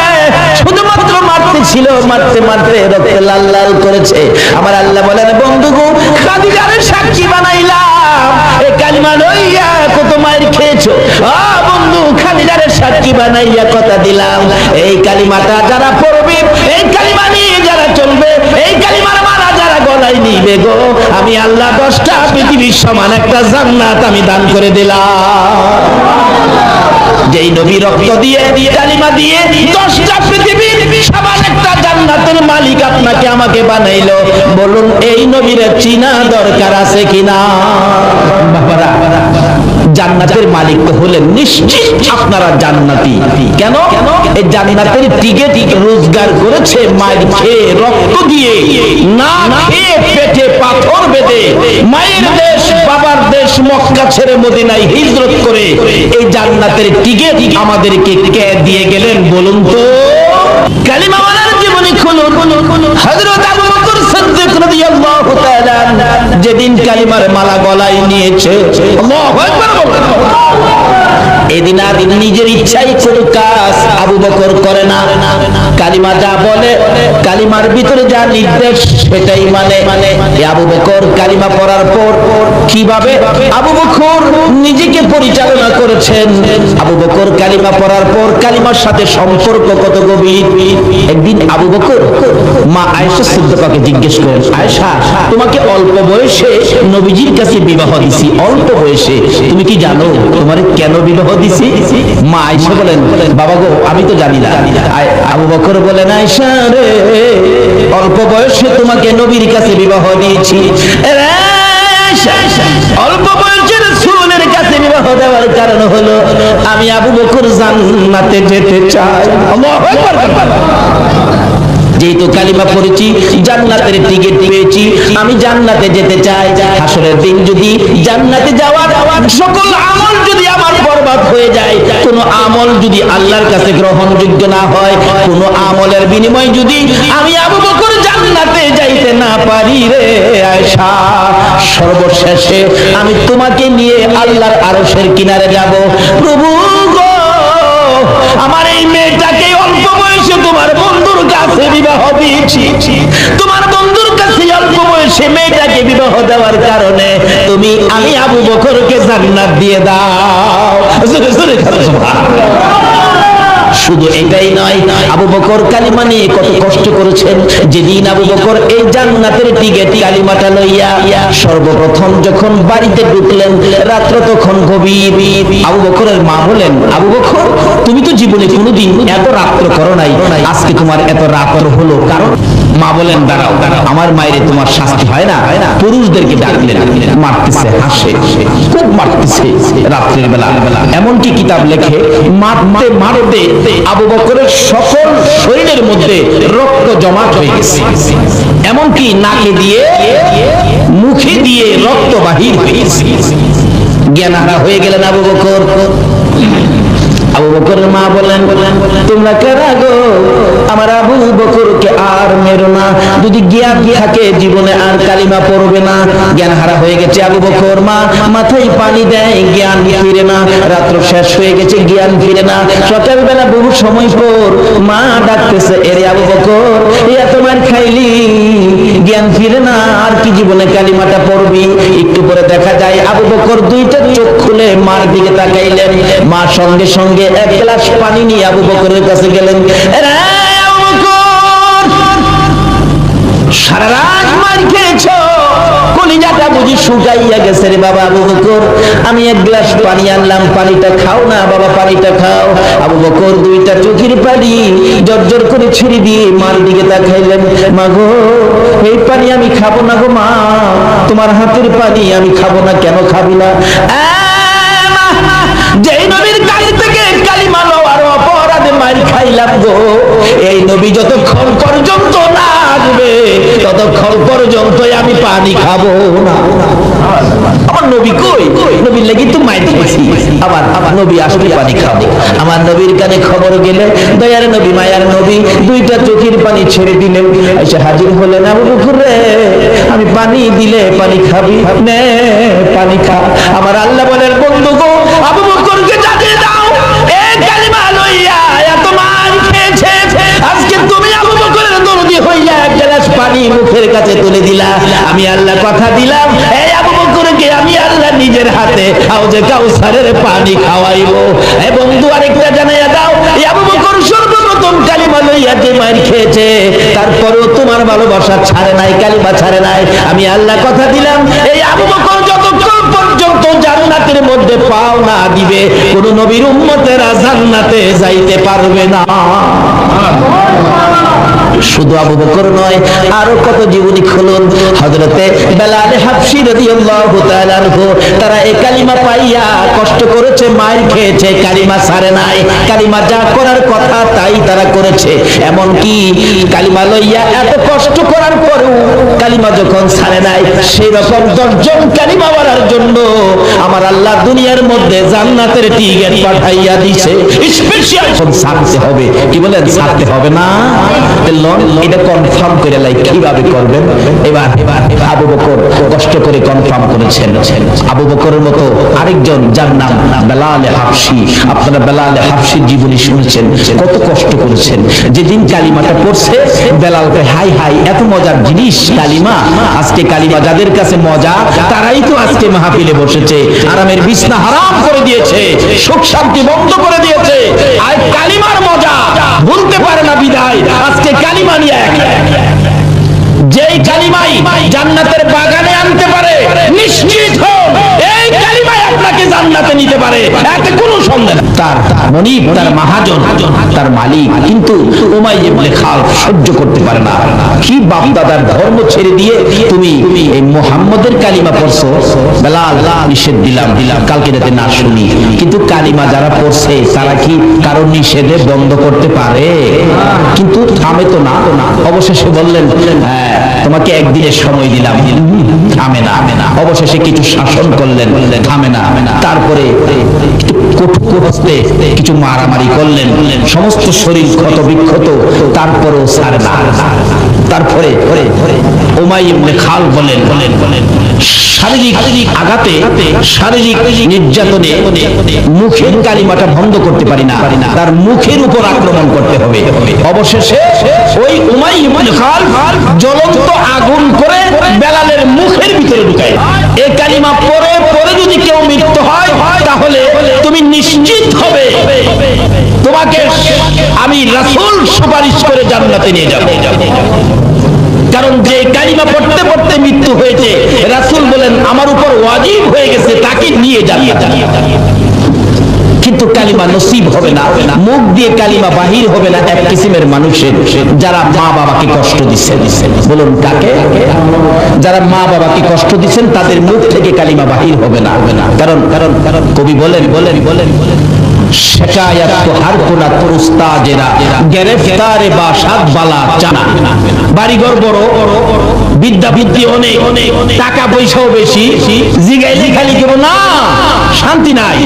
শুধুমাত্র মারতে ছিল, মারতে মারতে রক্তে লাল লাল করেছে। আমার আল্লাহ বলেন বন্ধু গো, খাদিজারে সাক্ষী বানাইলাম, এই কালিমা লইয়া কত মায়ের খেয়েছো। বন্ধু খাদিজারে সাক্ষী বানাইয়া কথা দিলাম, এই কালিমাটা যারা পড়বে, এই কালিমা নিয়ে যারা চলবে, এই কালিমার মালা যারা গলায় নিবে গো, আমি আল্লাহ 10টা পৃথিবীর সমান একটা জান্নাত আমি দান করে দিলাম। যেই নবী রক্ত দিয়ে কালিমা দিয়ে 10টা পৃথিবীর সমান একটা জান্নাতের মালিক আপনাকে আমাকে বানাইলো, বলুন এই নবীর চিনা দরকার আছে কিনা? বাবারা, জান্নাতের মালিক তো হলেন নিশ্চিত আপনারা জান্নাতি। কেন? এই জান্নাতের টিকিট রোজগার করেছে মায়ের খেয়ে, রক্ত দিয়ে, না খেয়ে পেটে পাথর বেঁধে মায়ের দেশ বাবার দেশ মক্কা ছেড়ে মদিনায় হিজরত করে এই জান্নাতের টিকিট আমাদেরকে কে দিয়ে গেলেন বলুন তো? কালিমাওয়ালার জীবনী খুলুন। হযরত আবু বকর সিদ্দিক রাদিয়াল্লাহু তাআলা যেদিন কালিমার মালা গলায় নিয়েছে, আল্লাহু আকবার বলেন, এদিন আর নিজের ইচ্ছাই কোনো কাজ আবু বকর করে না। কালিমা যা বলে, কালিমার ভিতরে যা নির্দেশ সেটাই মানে। আবু বকর কালিমা পড়ার পর কিভাবে আবু বকর নিজেকে পরিচালনা করেছেন, আবু বকর কালিমা পড়ার পর কালিমার সাথে সম্পর্ক কত গভীর। একদিন আবু বকর মা আয়েশা সিদ্দিকাকে জিজ্ঞেস করেন, আয়েশা তোমাকে অল্প বয়সে নবীজির কাছে বিবাহ দিছি, অল্প বয়সে, তুমি কি জানো তোমার কেন বিবাহ দিছি? মা আয়েশা বলেন, বাবা গো আমি তো জানি না। আবু বকর বলেন, আয়েশা রে, অল্প বয়সে তোমাকে নবীর কাছে বিবাহ দিয়েছি, অল্প বয়সে রাসূলের কাছে বিবাহ দেওয়ার কারণ হলো আমি আবু বকর জান্নাতে যেতে চাই। আল্লাহু আকবার। যেহেতু কালিমা পড়েছি, জান্নাতের টিকিট পেয়েছি, আমি জান্নাতে যেতে চাই। হাসরের দিন যদি জান্নাতে যাওয়ার সকল আমল যদি আমার বরবাদ হয়ে যায়, কোন আমল যদি আল্লাহর কাছে গ্রহণযোগ্য না হয়, কোন আমলের বিনিময়ে যদি আমি আবু বকর জান্নাতে যাইতে না পারি রে আয়েশা, সর্বশেষে আমি তোমাকে নিয়ে আল্লাহর আরশের কিনারে যাব। প্রভু গো, আমার এই মেয়েটাকে অল্প বয়সে তোমার বন্ধুর কাছে বিবাহ দিয়েছি, তোমার বন্ধুর কাছে অল্প বয়সে মেয়েটাকে বিবাহ দেওয়ার কারণে তুমি আমি আবু বকরকে জান্নাত দিয়ে দাও। শুধু এটাই নয়, আবু বকর কালিমা নিয়ে কত কষ্ট করেছেন। যেদিন আবু বকর এই জান্নাতের টিকিট কালিমাটা লইয়া সর্বপ্রথম যখন বাড়িতে ঢুকলেন, রাত্র তখন গভীর। আবু বকরের মা বলেন, আবু বকর তুমি তো জীবনে কোনোদিন এত রাত্র করো নাই, আজকে তোমার এত রাত্র হলো কারণ মা বলেন দাঁড়াও, আমার মায়েরে তোমার শাস্তি হয় না, পুরুষদেরকে ডাকলেন, মারতেছে, হাসে, খুব মারতেছে রাত্রের বেলা। এমনকি কিতাব লেখে মারতে মারতে আবু বকরের সকল শরীরের মধ্যে রক্ত জমা হয়ে গেছে, এমনকি নাকে দিয়ে মুখে দিয়ে রক্ত বাহির হয়ে গেছে। জ্ঞানহারা হয়ে গেলেন আবু বকর। আবু বকরের মা বলেন, তোমরা কারা গো? আমার আবু বকরকে আর মেরো না, যদি জ্ঞান থাকে জীবনে আর কালিমা পড়বে না। জ্ঞান হারা হয়ে গেছে আবু বকর, মা মাথায় পানি দেয়, জ্ঞান ফিরে না। রাত্র শেষ হয়ে গেছে, জ্ঞান ফিরে না। সকালবেলা বহু সময় পর মা ডাকতেছে, এরে আবু বকর, এত মার খাইলি, জ্ঞান ফিরে না, আর কি জীবনে কালিমাটা পড়বি? একটু পরে দেখা যায় আবু বকর দুইটা চোখ খুলে মার দিকে তাকাইলেন। মা সঙ্গে সঙ্গে এক গ্লাস পানি নিয়ে আবু বকরের কাছে গেলেন। আবু বকর, সারা রাত মার খেয়েছো, কলিজাটা বুঝি শুকাইয়া গেছে রে বাবা। আবু বকর, আমি এক গ্লাস পানি আনলাম, পানিটা খাও না বাবা, পানিটা খাও। আবু বকর দুইটা চোখের পানি জর্জর করে ছেড়ে দিয়ে মার দিকে তাকাইলেন। মা গো, এই পানি আমি খাবো না গো মা, তোমার হাতের পানি আমি খাবো না। কেন খাবি না? যেই নবীর কাছ থেকে কালিমা লওয়ার অপরাধে মার খাইলাম গো, এই নবী যতক্ষণ পর্যন্ত না আসবে ততক্ষণ পর্যন্ত আমি পানি খাবো না। আমার নবী কই? নবীর লাগি তো মাইর খাইছি, আবার নবী আসলে পানি খাবো। আমার নবীর কানে খবর গেলে দয়ার নবী, মায়ার নবী দুইটা চোখের পানি ছেড়ে দিলেন। এসে হাজির হলেন। আবু বকর রে, আমি পানি দিলে পানি খাবি? নে পানি খা। আমার আল্লাহ বলেন, বন্ধু গো, আবু বকরকে জানিয়ে দাও, এই কালিমা লইয়া এত মার খেয়েছে, আজকে তুমি আবু বকরের দরদি হইয়া এক গ্লাস পানি মুখের কাছে তুলে দিলা। আমি আল্লাহ কথা দিলাম, এই আবু বকরকে আমি আল্লাহ নিজের হাতে হাউজে কাউসারের পানি খাওয়াইবো। এই বন্ধু, আরেকটা জানাইয়া দাও, এই আবু বকর সর্বপ্রথম কালিমা লইয়া যে মার খেয়েছে, তারপরেও তোমার ভালোবাসা ছাড়ে নাই, কালিমা ছাড়ে নাই। আমি আল্লাহ কথা দিলাম, এই আবু বকর যতক্ষণ পর্যন্ত জান্নাতের মধ্যে পাও না দিবে, কোন নবীর উম্মতেরা জান্নাতে যাইতে পারবে না। শুধু আবু বকর নয়, আরো কত জীবনী খুলুন। হযরতে বেলাল হাবশী রাদিয়াল্লাহু তাআলা আনহু, তারা এই কালিমা পাইয়া কষ্ট করেছে, মার খেয়েছে, কালিমা ছাড়ে নাই। কালিমা যা করার কথা তাই তারা করেছে। এমন কি কালিমা লইয়া এত কষ্ট করার পরেও কালিমা যখন ছাড়ে নাই, সেই রকম 10 জন কালিমা পড়ার জন্য আমার আল্লাহ দুনিয়ার মধ্যে জান্নাতের টিকেট পাঠাইয়া দিয়েছে। স্পেশাল ছাড়তে হবে। কি বলেন? ছাড়তে হবে না? এটা কনফার্ম করে লাই, কিভাবে করবেন? এবার আবু বকর কষ্ট করে কনফার্ম করেছেন। আবু বকরের মতো আরেকজন, যার নাম বেলাল হাবশী। আপনারা বেলাল হাবশীর জীবনী শুনেছেন, কত কষ্ট করেছেন। যেদিন কালিমাটা পড়ছে, বেলালকে হাই হাই, এত মজার জিনিস কালিমা। আজকে কালিমা যাদের কাছে মজা, তারাই তো আজকে মাহফিলে বসেছে, আরামের বিছনা হারাম করে দিয়েছে, সুখ শান্তি বন্ধ করে দিয়েছে। আর কালিমার মজা ভুলতে পারে না বিদায় আজকে কালিমা নিয়ে যেই কালিমাই জান্নাতের বাগানে আনতে পারে, নিশ্চিত হন এই কালিমাই আপনাকে জান্নাতে নিতে পারে, এতে কোনো সন্দেহ নেই। তার মনিব, তার মহাজন, তার মালিক। কিন্তু উমাইয়া ইবনে খালফ সহ্য করতে পারে না। কি বাপ দাদার ধর্ম ছেড়ে দিয়ে তুমি এই মুহাম্মদের কালিমা পড়ছো? বেলাল, নিষেধ দিলাম, কালকে যাতে না শুনি। কিন্তু কালিমা যারা পড়ছে, তারা কি কারণ নিষেধে বন্ধ করতে পারে? কিন্তু থামে তো না। অবশেষে বললেন, হ্যাঁ, তোমাকে একদিনের সময় দিলাম, থামে না। অবশেষে কিছু শাসন করলেন, থামে না। তারপরে কঠোর হস্তে কিছু মারামারি করলেন, সমস্ত শরীর ক্ষত বিক্ষত, তারপরেও ছাড়ে না। তারপরে উমাইয়া ইবনে খালফ বলেন, শারীরিক আঘাতে, শারীরিক নির্যাতনে মুখের কালিমাটা বন্ধ করতে পারি না, তার মুখের উপর আক্রমণ করতে হবে। অবশেষে ওই উমাইয়া ইবনে খালফ জ্বলন্ত আগুন করে বেলালের মুখের ভিতরে ঢুকায়। এই কালিমা পরে যদি কেউ মৃত্যু হয়, তাহলে তুমি নিশ্চিত হবে তোমাকে আমি রাসূল সুপারিশ করে জান্নাতে নিয়ে যাব। কারণ যে কালিমা পড়তে পড়তে মৃত্যু হয়েছে, রাসূল বলেন আমার উপর ওয়াজিব হয়ে গেছে তাকে নিয়ে যাবে। কিন্তু কালিমা নসিব হবে না, মুখ দিয়ে কালিমা বাহির হবে না এক কিসিমের মানুষের, যারা মা বাবাকে কষ্ট দিচ্ছেন। বলুন কাকে? যারা মা বাবাকে কষ্ট দিচ্ছেন তাদের মুখ থেকে কালিমা বাহির হবে না। কারণ কবি বলেন শিকায়াত তো হার কোনা উস্তাজেরা গ্রেফতারে বাসাত বালা জানা। বাড়িঘর বড়, বিদ্যা বুদ্ধি অনেক, টাকা পয়সাও বেশি, জিগাইলে খালি কেবল না শান্তি নাই,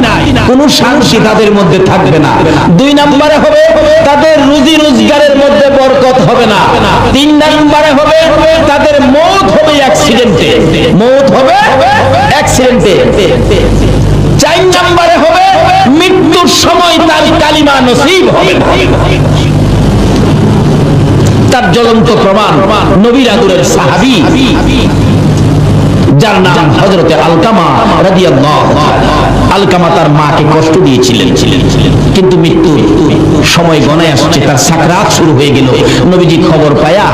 কোন শান্তি তাদের মধ্যে থাকবে না। 2 নম্বরে হবে তাদের রুজি রোজগারের মধ্যে বরকত হবে না। 3 নম্বরে হবে তাদের মৌত হবে অ্যাক্সিডেন্টে, 4 নম্বরে হবে মৃত্যুর সময় তার কালিমা নসিব হবে না। তার জ্বলন্ত প্রমাণ নবীর আদরের সাহাবী যার নাম হযরতে আলকামা রাদিয়াল্লাহু তাআলা। আলকামা তার মাকে কষ্ট দিয়েছিলেন, কিন্তু মৃত্যুর সময় গণায় আসছে, তার সাকরাত শুরু হয়ে গেল। নবীজি খবর পায়া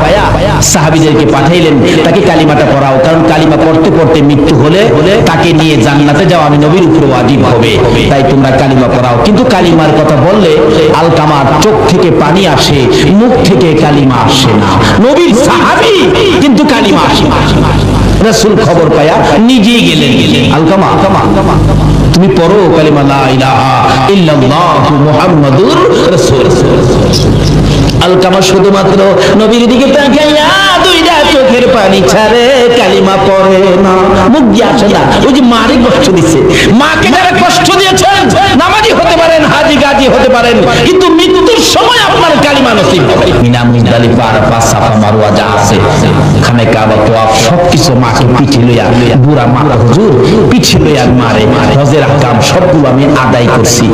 সাহাবীদেরকে পাঠাইলেন, তাকে কালিমাটা পড়াও, কারণ কালিমা পড়তে পড়তে মৃত্যু হলে তাকে নিয়ে জান্নাতে যাওয়া আমি নবীর উপর ওয়াজিব হবে, তাই তোমরা কালিমা পড়াও। কিন্তু কালিমার কথা বললে আলকামার চোখ থেকে পানি আসে, মুখ থেকে কালিমা আসে না। নবীর সাহাবী কিন্তু কালিমা আসে না। রাসূল খবর পায়া নিজেই গেলেন, আলকামা তুমি পড়ো কালিমা লা ইলাহা ইল্লাল্লাহু মুহাম্মাদুর রাসূল। আলকামা শুধুমাত্র নবীর দিকে তাকাইয়া 2টা চোখের পানি ছাড়ে, কালিমা পড়ে না, মুখ দিয়ে আসে না। ওই যে মারে কষ্ট দিচ্ছে, মাকে যারা কষ্ট দিয়েছেন, নামাজি হতে পারেন, হাজী গাজী হতে পারেন, কিন্তু মৃত্যুর সময় আপনার কালিমা নসিব হবে। মিনা মুজদালিফা, আরাফা, সাফা, মারওয়া যা আছে, খানে কাবা, তোয়াফ সবকিছু মাকে পিঠে লইয়া, বুড়া মা হুজুর পিঠে লইয়া মারে, হজের আহকাম সবগুলো আমি আদায় করছি।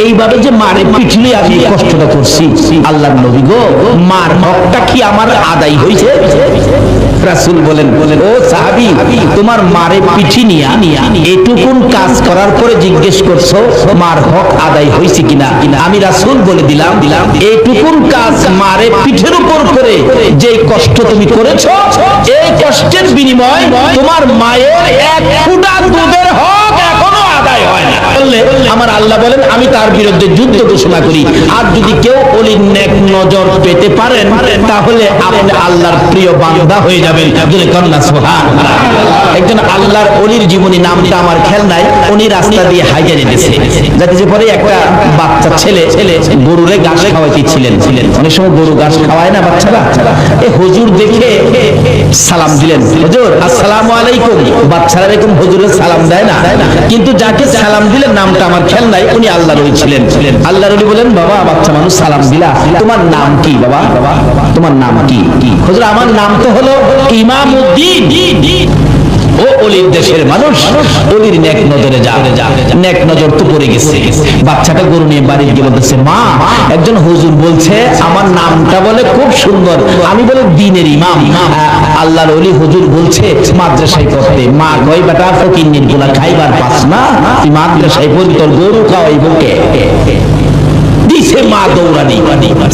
এইভাবে যে মারে পিঠে লইয়া আমি কষ্টটা করছি, আল্লাহর নবী গো, মার হকটা কি আমার আদায় হয়েছে? রাসূল বলেন, ও সাহাবী, তোমার মারে পিঠি নিয়া এটুকুন কাজ করার পরে জিজ্ঞেস করছো মার হক আদায় হয়েছে কিনা? আমি রাসূল বলে দিলাম, এইটুকুন কাজ মারে পিঠের উপর করে যে কষ্ট তুমি করেছো, এই কষ্টের বিনিময় তোমার মায়ের 1 ফোঁটা দুধের হক এখনো আদায় হয় না। বললে আমার আল্লাহ বলেন আমি তার বিরুদ্ধে যুদ্ধ ঘোষণা করি। আর যদি কেউ ওলির নেক নজর পেতে পারেন, তাহলে আপনি আল্লাহর প্রিয় বান্দা হয়ে যাবেন। যদি কন্যা সুবহানাল্লাহ। একজন আল্লাহর ওলির জীবনী, নামটা আমার খেয়াল নাই, উনি রাস্তা দিয়ে হাইজা যেতেছে, যাতে পরে একটা বাচ্চা ছেলে গরুরে ঘাস খাওয়াইতেছিলেন। অনেক সময় গরু ঘাস খাওয়ায় না বাচ্চারা, এই হুজুর দেখে সালাম দিলেন, হুজুর আসসালামু আলাইকুম। বাচ্চারা এরকম হুজুরের সালাম দেয় না, কিন্তু যাকে সালাম দিলেন নামটা আমার খেয়াল নাই, উনি আল্লাহর ওলি ছিলেন। আল্লাহর ওলি বলেন, বাবা বাচ্চা মানুষ সালাম দিলা, তোমার নাম কি বাবা? তোমার নাম কি? হুজুর আমার নাম তো হলো ইমামউদ্দিন। ও ওলির দেশের মানুষ, ওলির নেক নজরে যা, নেক নজর তো পড়ে গেছে। বাচ্চাটা গরু নিয়ে বাড়ি গিয়ে বলতেছে, মা একজন হুজুর বলছে আমার নামটা বলে খুব সুন্দর, আমি বলে দিনের ইমাম। আল্লাহর ওলি হুজুর বলছে মাদ্রাসায় পড়তে। মা কয় বেটা ফকিন্নির গুলা খাইবার পাস না, তুই মাদ্রাসায় পড়ি, তোর গরু খাওয়াইব কে? দিছে মা দৌড়ানি,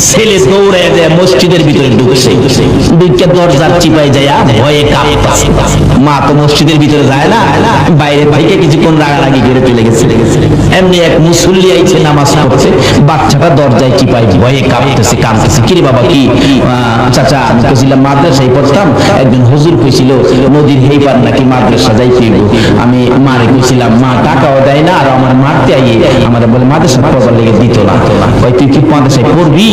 ছেলে দৌড়ে যায় মসজিদের ভিতরে ঢুকছে, ঢুকে দরজার চিপাই যায় ভয়ে কাঁপতাছে। মা তো মসজিদের ভিতরে যায় না, বাইরে থেকে কিছুক্ষণ রাগারাগি করে চলে গেছে। এমনি এক মুসল্লি আইছে নামাজ পড়ছে, বাচ্চাটা দরজায় চিপাই ভয়ে কাঁপতেছে, কাঁদতেছে। কিরে বাবা কি? চাচা আমি কইছিলাম মাদ্রাসায় পড়তাম, একজন হুজুর কইছিল নদীর হেই পার নাকি মাদ্রাসা যাইতে হইব। আমি মারে কইছিলাম, মা টাকাও দেয় না, আর আমার মারতে আইয়ে আমার বলে মাদ্রাসা পড়বার লেগে দিত না। তুই কি মাদ্রাসায় পড়বি?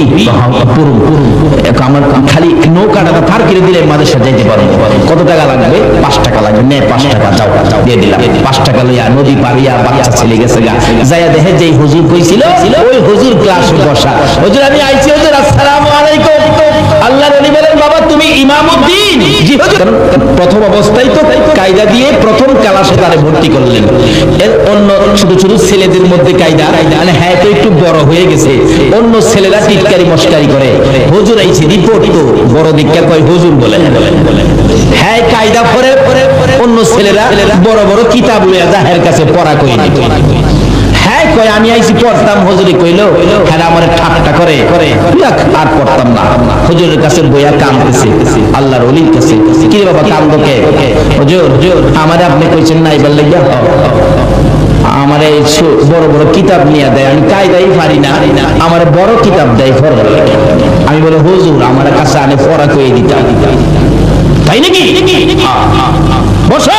আমার খালি নৌকাটা পার করে দিলে মাদ্রাসা যাইতে পারো। কত টাকা লাগবে? 5 টাকা লাগবে। নে 5 টাকা যাও দিয়ে দিলাম। 5 টাকা লইয়া নদী পারিয়া বাচ্চা ছেলে গেছে গা, যাইয়া দেখে যেই হুজুর কইছিল ওই হুজুর ক্লাসে বসা। হুজুর আমি আইছি, হুজুর আসসালামু আলাইকুম। আল্লাহর ওলি বলেন, বাবা তুমি ইমামউদ্দিন? জি হুজুর। প্রথম অবস্থায় তো কায়দা দিয়ে প্রথম ক্লাসে তারে ভর্তি করলেন। এর অন্য ছোট ছোট ছেলেদের মধ্যে কায়দা, মানে হ্যাঁ তো একটু বড় হয়ে গেছে, অন্য ছেলেরা টিটকারি মস্কারি করে। হুজুর আইছে রিপোর্ট তো বড় দীক্ষা কয় হুজুর বলে। হ্যাঁ কায়দা পরে অন্য ছেলেরা বড় বড় কিতাব লইয়া জাহের কাছে পড়া কই দিত। হ্যাঁ কয় আমি আইছি পড়তাম, হুজুরে কইলো হ্যাঁ আমার ঠাট্টা করে আর পড়তাম না। হুজুরের কাছে বইয়া কাঁদতেছে, আল্লাহর ওলির কাছে। কি রে বাবা কান্দো কে? হুজুর আমার আপনি কইছেন না এবার লাগিয়া আমার এই বড় বড় কিতাব নিয়ে দেয়, আমি কায়দাই পারি না, আমার বড় কিতাব দেয় পড়া লাগে। আমি বলে হুজুর আমার কাছে আনে পড়া কইয়ে দিতাম, তাই নাকি? বসো।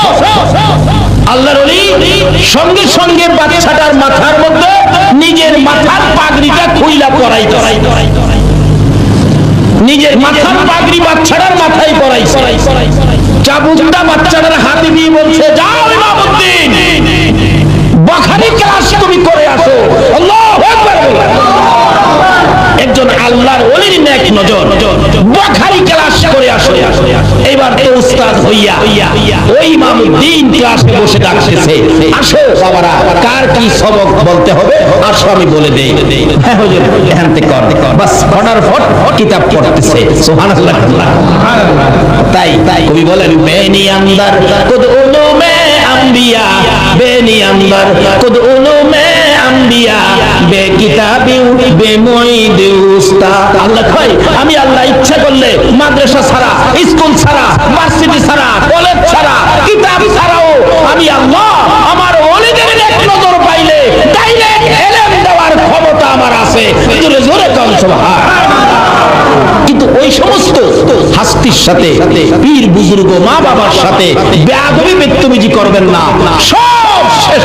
আল্লাহর ওলি সঙ্গে সঙ্গে বাচ্চাটার মাথার মধ্যে নিজের মাথার পাগড়িটা খুইলা পরাইতো, নিজের মাথার পাগড়ি বাচ্চাটার মাথায় পরাইছে। চাবুকটা বাচ্চাটার হাতে দিয়ে বলছে, যাও ইমামউদ্দিন, বুখারী ক্লাস তুমি করে আসো। আল্লাহু আকবার। একজন আল্লাহর ওলির নেক নজর, বুখারী ক্লাস করে আসো। এবার তো উস্তাদ হইয়া ওই ইমামউদ্দিন ক্লাসে বসে ডাকতেছে, আসো বাবারা, কার কি সবক বলতে হবে আসো আমি বলে দেই। হ্যাঁ হুজুর, এখান থেকে কর। বাস ফটার ফট কিতাব পড়তেছে। সুবহানাল্লাহ। তাই কবি বলেন, বেনি আন্দার কুদ উলুমে আম্বিয়া, বেনি আন্দার কুদ উলুমে আম্বিয়া, বে কিতাবি বে মুঈদ উস্তাদ। আল্লাহ কয়, আমি আল্লাহ ইচ্ছা করলে মাদ্রাসা ছাড়া, স্কুল ছাড়া, ভার্সিটি ছাড়া, কলেজ ছাড়া, কিতাব ছাড়াও আমি আল্লাহ আমার ওলিদের এক নজর পাইলে ডাইরেক্ট ইলম দেওয়ার ক্ষমতা আমার আছে। জোরে জোরে কও সুবহানাল্লাহ। কিন্তু ওই সমস্ত হাস্তির সাথে, পীর বুজুর্গ মা বাবার সাথে বেয়াদবি বেত্তমিজি করবেন না, সব শেষ।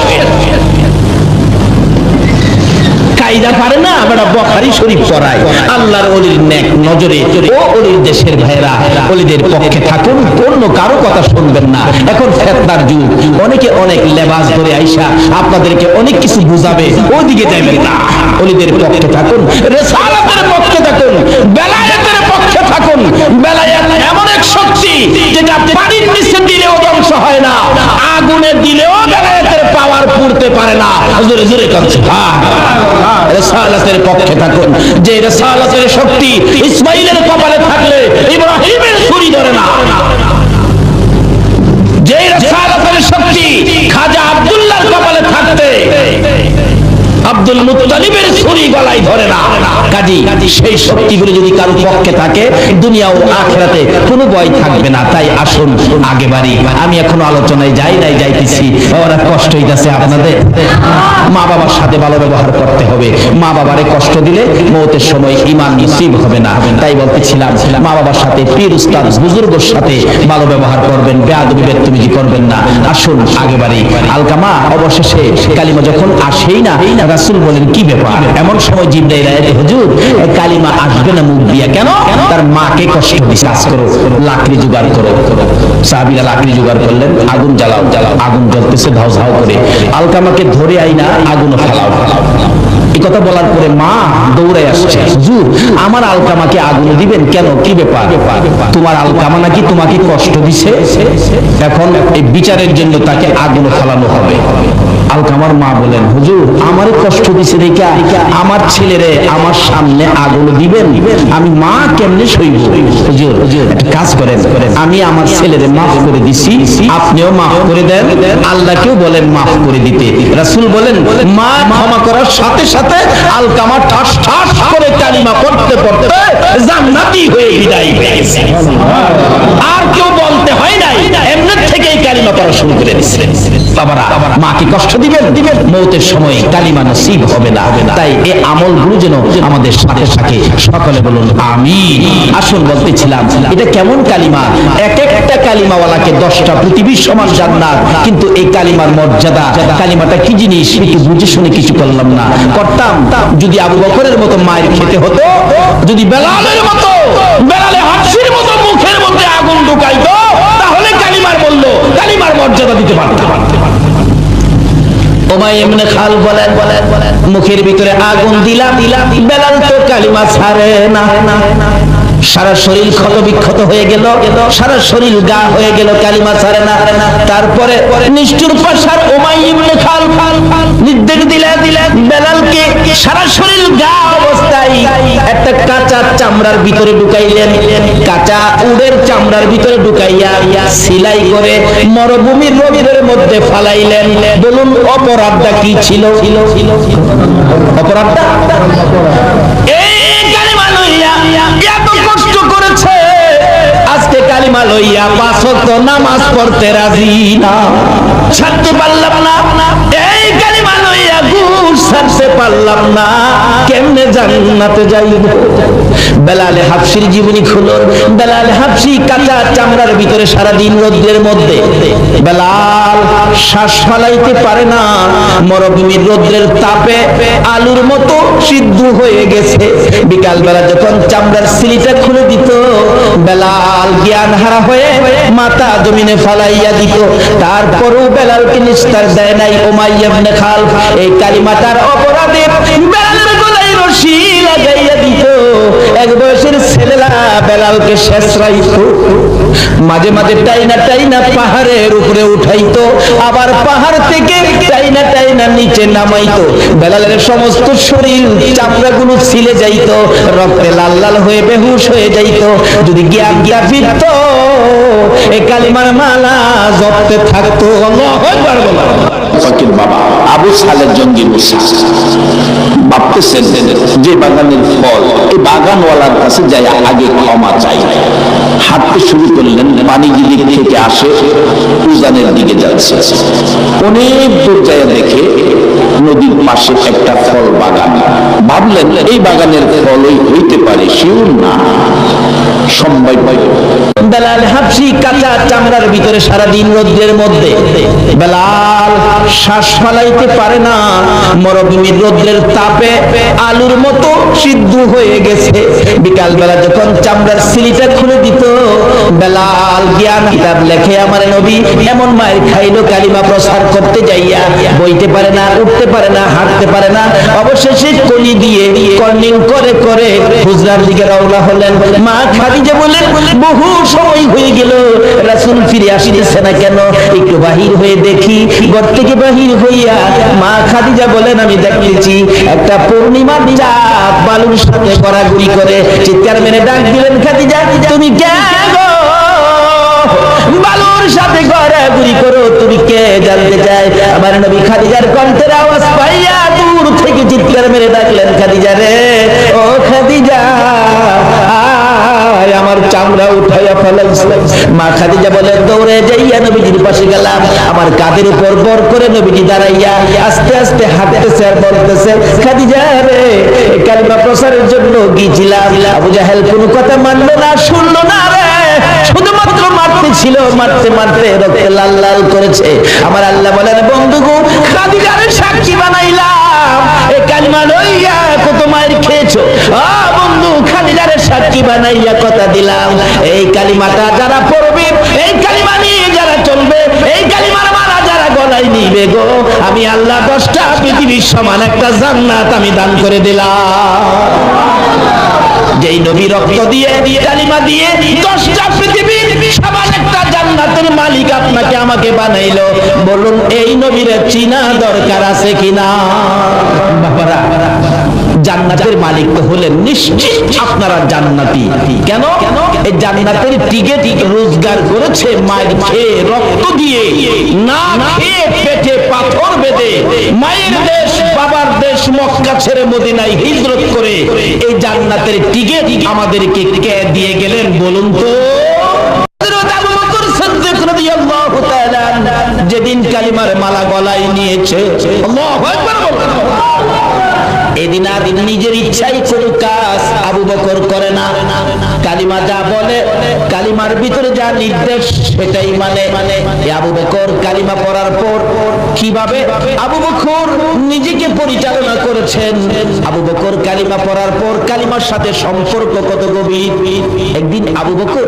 কায়দা পারে না বেটা বুখারী শরীফ পড়ায়। আল্লাহর ওলির নেক নজরে ও ওলির দেশের ভাইরা ওলিদের পক্ষে থাকুন, অন্য কারো কথা শুনবেন না। এখন ফিতনার যুগ, অনেকে অনেক লেবাস ধরে আইসা আপনাদেরকে অনেক কিছু বুঝাবে, ওদিকে যাবেন না। ওলিদের পক্ষে থাকুন, রিসালাতের পক্ষে থাকুন, বেলায়েতের পক্ষে থাকুন। বেলায়েত এমন এক শক্তি যেটা পানির নিচে দিলেও ধ্বংস হয় না, আগুনে দিলেও বেলায়েতের পাওয়ার পুড়তে পারে না। জোরে জোরে কাঁদছে। রিসালাতের পক্ষে থাকুন, যে রিসালাতের শক্তি ইসমাইলের কপালে থাকলে ইব্রাহিমের ছুরি ধরে না, যে রিসালাতের শক্তি খাজা আব্দুল্লাহর কপালে থাকতে আব্দুল মুত্তালিবের ছুরি গলায় ধরে না। কাজী সেই শক্তিগুলো যদি কারো পক্ষে থাকে, দুনিয়া ও আখিরাতে কোনো ভয় থাকবে না। তাই আসুন আগে বাড়ি। আমি এখনো আলোচনায় যাইতেছি, ওরা কষ্ট হইতাছে আপনাদের। মা বাবার সাথে ভালো ব্যবহার করতে হবে। মা বাবারে কষ্ট দিলে মওতের সময় ঈমান নসিব হবে না। তাই বলতেছিলাম, মা বাবার সাথে, পীর উস্তাদ বুজুর্গের সাথে ভালো ব্যবহার করবেন, বেয়াদবি বেত্তমিজি করবেন না। আসুন আগে বাড়ি। আলকামা অবশেষে কালিমা যখন আসেই না, রাসূল বলেন কি ব্যাপার? এমন সময় জিবরাইল আয়াতে, হুজুর কালিমা আসবে না মুখ দিয়া কেন? তার মাকে কষ্ট দিছে। কাজ করো, লাকড়ি জোগাড় করো। সাহাবীরা লাকড়ি জোগাড় করলেন, আগুন জ্বালাও। আগুন জ্বলতেছে ধাউ ধাউ করে। আলকামাকে ধরে আইনা আগুন ফালাও। এই কথা বলার পরে মা দৌড়ে আসছে, হুজুর আমার আলকামাকে আগুন দিবেন কেন? কি ব্যাপার? তোমার আলকামা নাকি তোমাকে কষ্ট দিছে, এখন এই বিচারের জন্য তাকে আগুন ফালানো হবে। আলকামার মা বলেন, হুজুর আমারে কষ্ট দিছে দেখা আমার ছেলেরে আমার সামনে আগুন দিবেন? আমি মা কেমনে সইব? হুজুর একটা কাজ করেন, আমি আমার ছেলেরে মাফ করে দিছি, আপনিও মাফ করে দেন, আল্লাহকেও বলেন মাফ করে দিতে। রাসূল বলেন, মা ক্ষমা করার সাথে সাথে আলকামা ঠাস ঠাস করে কালিমা পড়তে পড়তে জান্নাতি হয়ে বিদায় হয়ে গেছে। আর কেউ বলতে হয় নাই, এমনি থেকেই কালিমা পড়া শুরু করে দিয়েছে। বাবারা, মাকে কষ্ট দিবেন, মওতের সময় কালিমা নসিব হবে না। তাই এই আমলগুলো যেন আমাদের সাথে থাকে। সকলে বলুন আমিন। আসুন বলতেছিলাম, এটা কেমন কালিমা? এক একটা কালিমাওয়ালাকে 10টা পৃথিবীর সমান জান্নাত। কিন্তু এই কালিমার মর্যাদা, কালিমাটা কি জিনিস একটু বুঝে শুনে কিছু করলাম না। করতাম যদি আবু বকরের মতো মায়ের খেতে হতো, যদি বেলালের মতো, বেলালে হাসির মতো মুখের মধ্যে আগুন ঢুকাইতো, তাহলে কালিমার মূল্য, কালিমার মর্যাদা দিতে পারতাম। উমাইয়া ইবনে খাল বলেন, মুখের ভিতরে আগুন দিলাম, বেলাল তো কালিমা ছাড়ে না। সারা শরীর ক্ষত বিক্ষত হয়ে গেল, সারা শরীর গা হয়ে গেল, কালিমা ছাড়ে না। তারপরে নিষ্ঠুর পাশার উমাইয়া ইবনে খাল নির্দেশ দিলেন বেলালকে সারা শরীর গা অবস্থায় একটা কাঁচা চামড়ার ভিতরে ঢুকাইলেন, কাঁচা উটের চামড়ার ভিতরে ঢুকাইয়া সেলাই করে মরুভূমির রোদের মধ্যে ফালাইলেন। বলুন অপরাধটা কি ছিল? অপরাধটা এই কালিমা লইয়া এত কষ্ট করেছে, আজকে কালিমা লইয়া 5 ওয়াক্ত নামাজ পড়তে রাজি না, ছাড়তে পারলাম না। এই কালিমা বুঝতে পারলাম না কেমনে জান্নাতে যাইব। বেলাল হাবশির জীবনী খুলুন। বেলাল হাবশি কাঁচা চামড়ার ভিতরে সারাদিন রোদ্রের মধ্যে, বেলাল শ্বাস ফালাইতে পারে না, মরুভূমির রোদ্রের তাপে আলুর মতো সিদ্ধ হয়ে গেছে। বিকাল বেলা যখন চামড়ার সিলিটা খুলে দিত, বেলাল জ্ঞান হারা হয়ে মাথা জমিনে ফালাইয়া দিত। তারপরও বেলালকে নিস্তার দেয় নাই উমাইয়া ইবনে খালফ। এই কালিমাটার অপরাধে বেলালের গলায় রশি লাগাইয়া দিত। এক বয়সের ছেলেরা বেলালকে শেষরাইতো, মাঝে মাঝে টাইনা টাইনা পাহাড়ের উপরে উঠাইতো, আবার পাহাড় থেকে টাইনা টাইনা নিচে নামাইতো। বেলালের সমস্ত শরীর চামড়াগুলো ছিলে যাইতো, রক্তে লাল লাল হয়ে বেহুশ হয়ে যাইতো। যদি জ্ঞান ফিরত, এই কালিমার মালা জপতে থাকতো। আল্লাহু আকবার বলো। ফকির বাবা আবু সালেহ জঙ্গি মুসা ভাবতেছেন যে বাগানের ফল, এই বাগানওয়ালার কাছে যাই আগে ক্ষমা চাই। হাঁটতে শুরু করলেন, পানি যেদিক থেকে আসে উজানের দিকে যাচ্ছে। অনেক দূর যায় দেখে নদীর পাশে একটা ফল বাগান। ভাবলেন এই বাগানের ফলই হইতে পারে, শিওর না। সম্ভব বেলাল হাবশি কাঁচা চামড়ার ভিতরে সারাদিন রোদ্রের মধ্যে, বেলাল শ্বাস ফালাইতে পারে না, মরুভূমির রোদ্রের তাপে আলুর মতো সিদ্ধ হয়ে গেছে। বিকাল বেলা যখন চামড়ার সিলিটা খুলে দিত, বেলাল জ্ঞান কিতাব লেখে আমার নবী এমন মায়ের খাইলো কালিমা প্রচার করতে যাইয়া, বইতে পারে না, উঠতে পারে না, হাঁটতে পারে না। অবশেষে কলি দিয়ে কর্নিং করে করে হুজরার দিকে রওনা হলেন। মা খাদিজা বলেন বহু সময় হয়ে গেল, রাসূল ফিরে আসিতেছে না কেন, একটু বাহির হয়ে দেখি। ঘর থেকে বাহির হইয়া মা খাদিজা বলেন আমি দেখতেছি একটা পূর্ণিমার চাঁদ বালুর সাথে গড়াগড়ি করে। চিৎকার মেরে ডাক দিলেন, খাদিজা তুমি কে গো? বালুর সাথে গড়াগড়ি করো, তুমি কে জানতে চাই। আমার নবী খাদিজার কণ্ঠের আওয়াজ পাইয়া দূর থেকে চিৎকার মেরে ডাকলেন, খাদিজা রে, ও খাদিজা আমার চামড়া উঠাইয়া ফেলাইছে। মা খাদিজা বলে দৌড়ে যাইয়া নবীজির পাশে গেলাম। আমার কাঁধের উপর বর করে নবীজি দাঁড়াইয়া আস্তে আস্তে হাঁটতেছে আর বলতেছে, খাদিজা রে, কালিমা প্রচারের জন্য গিয়েছিলাম, আবু জাহেল কোনো কথা মানলো না, শুনলো না রে, শুধুমাত্র মারতে ছিল, মারতে মারতে রক্তে লাল লাল করেছে। আমার আল্লাহ বলেন বন্ধুগো, খাদিজারে সাক্ষী বানাইলাম, এই কালিমা লইয়া কত মায়ের খেয়েছো। বন্ধু, খাদিজারে সাক্ষী বানাইয়া কথা দিলাম, এই কালিমাটা যারা পড়বে, এই কালিমা নিয়ে যারা চলবে, এই কালিমার মালা যারা গলায় নিবে গো, আমি আল্লাহ 10টা পৃথিবীর সমান একটা জান্নাত আমি দান করে দিলাম। যেই নবী রক্ত দিয়ে কালিমা দিয়ে 10টা পৃথিবীর সমান একটা জান্নাতের মালিক আপনাকে আমাকে বানাইলো, বলুন এই নবীর চিনা দরকার আছে কিনা? বাবারা, জান্নাতের মালিক তো হলেন নিশ্চিত আপনারা জান্নাতি। কেন? এই জান্নাতের টিকিট রোজগার করেছে মায়ের খেয়ে, রক্ত দিয়ে, না খেয়ে পেটে পাথর বেঁধে মায়ের দেশ বাবার দেশ মক্কা ছেড়ে মদিনায় হিজরত করে এই জান্নাতের টিকিট আমাদেরকে কে দিয়ে গেলেন বলুন তো? যেদিন কালিমার মালা গলায় নিয়েছে, আল্লাহু আকবার বলুন, এদিন আর নিজের ইচ্ছাই কোন কাজ আবু বকর করে না। কালিমা যা বলে, কালিমার ভিতরে যা নির্দেশ সেটাই মানে। আবু বকর কালিমা পড়ার পর কিভাবে আবু বকর নিজেকে পরিচালনা করেছেন। আবু বকর কালিমা পড়ার পর কালিমার সাথে সম্পর্ক কত গভীর। একদিন আবু বকর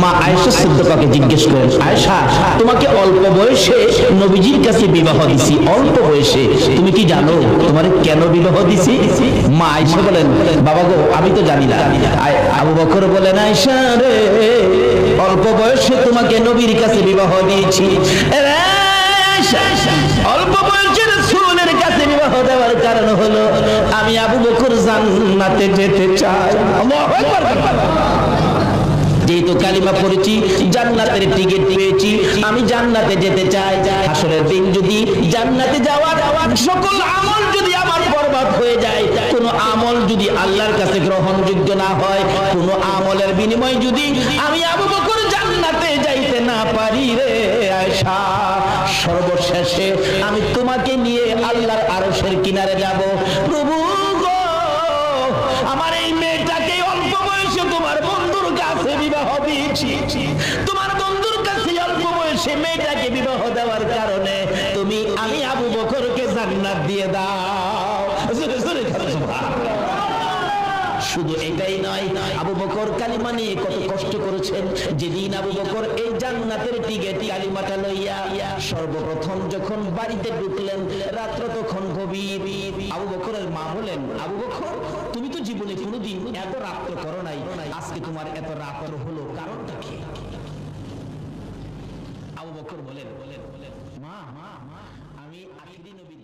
মা আয়েশা সিদ্দিকাকে জিজ্ঞেস করেন, আয়েশা, তোমাকে অল্প বয়সে নবীজির কাছে বিবাহ দিছি, অল্প বয়সে, তুমি কি জানো তোমার কেন বিবাহ দিছি? মা আয়েশা বলেন, বাবা গো, আমি তো জানি না। আবু বকর বলেন, আয়েশা রে, অল্প বয়সে তোমাকে নবীর কাছে বিবাহ দিয়েছি। অল্প বয়সে রাসূলের কাছে বিবাহ দেওয়ার কারণ হলো আমি আবু বকর জান্নাতে যেতে চাই। আল্লাহু আকবার। যেহেতু কালিমা পড়েছি, জান্নাতের টিকিট পেয়েছি, আমি জান্নাতে যেতে চাই। হাসরের দিন যদি জান্নাতে যাওয়ার সকল আমল যদি আমার বরবাদ হয়ে যায়, কোন আমল যদি আল্লাহর কাছে গ্রহণযোগ্য না হয়, কোন আমলের বিনিময়ে যদি আমি আবু বকর জান্নাতে যাইতে না পারি রে আয়েশা, সর্বশেষে আমি তোমাকে নিয়ে আল্লাহর আরশের কিনারে যাব। তোমার বন্ধুর কাছে অল্প বয়সে মেয়েটাকে বিবাহ দেওয়ার কারণে আমি আবু বকরকে জান্নাত দিয়ে দাও। জোরে জোরে বলো সুবহানাল্লাহ। শুধু এটাই নয়, আবু বকর কালিমা নিয়ে কত কষ্ট করেছেন। যেদিন আবু বকর এই জান্নাতের টিকেট কালিমাটা লইয়া সর্বপ্রথম যখন বাড়িতে ঢুকলেন, রাত্র তখন গভীর। আবু বকরের মা বলেন, আবু বকর তুমি তো জীবনে কোনোদিন এত রাত্র করো নাই, আজকে তোমার এত রাত্র হলো, কারণটা কি? আবু বকর বলেন, মা আমি আখিরি নবী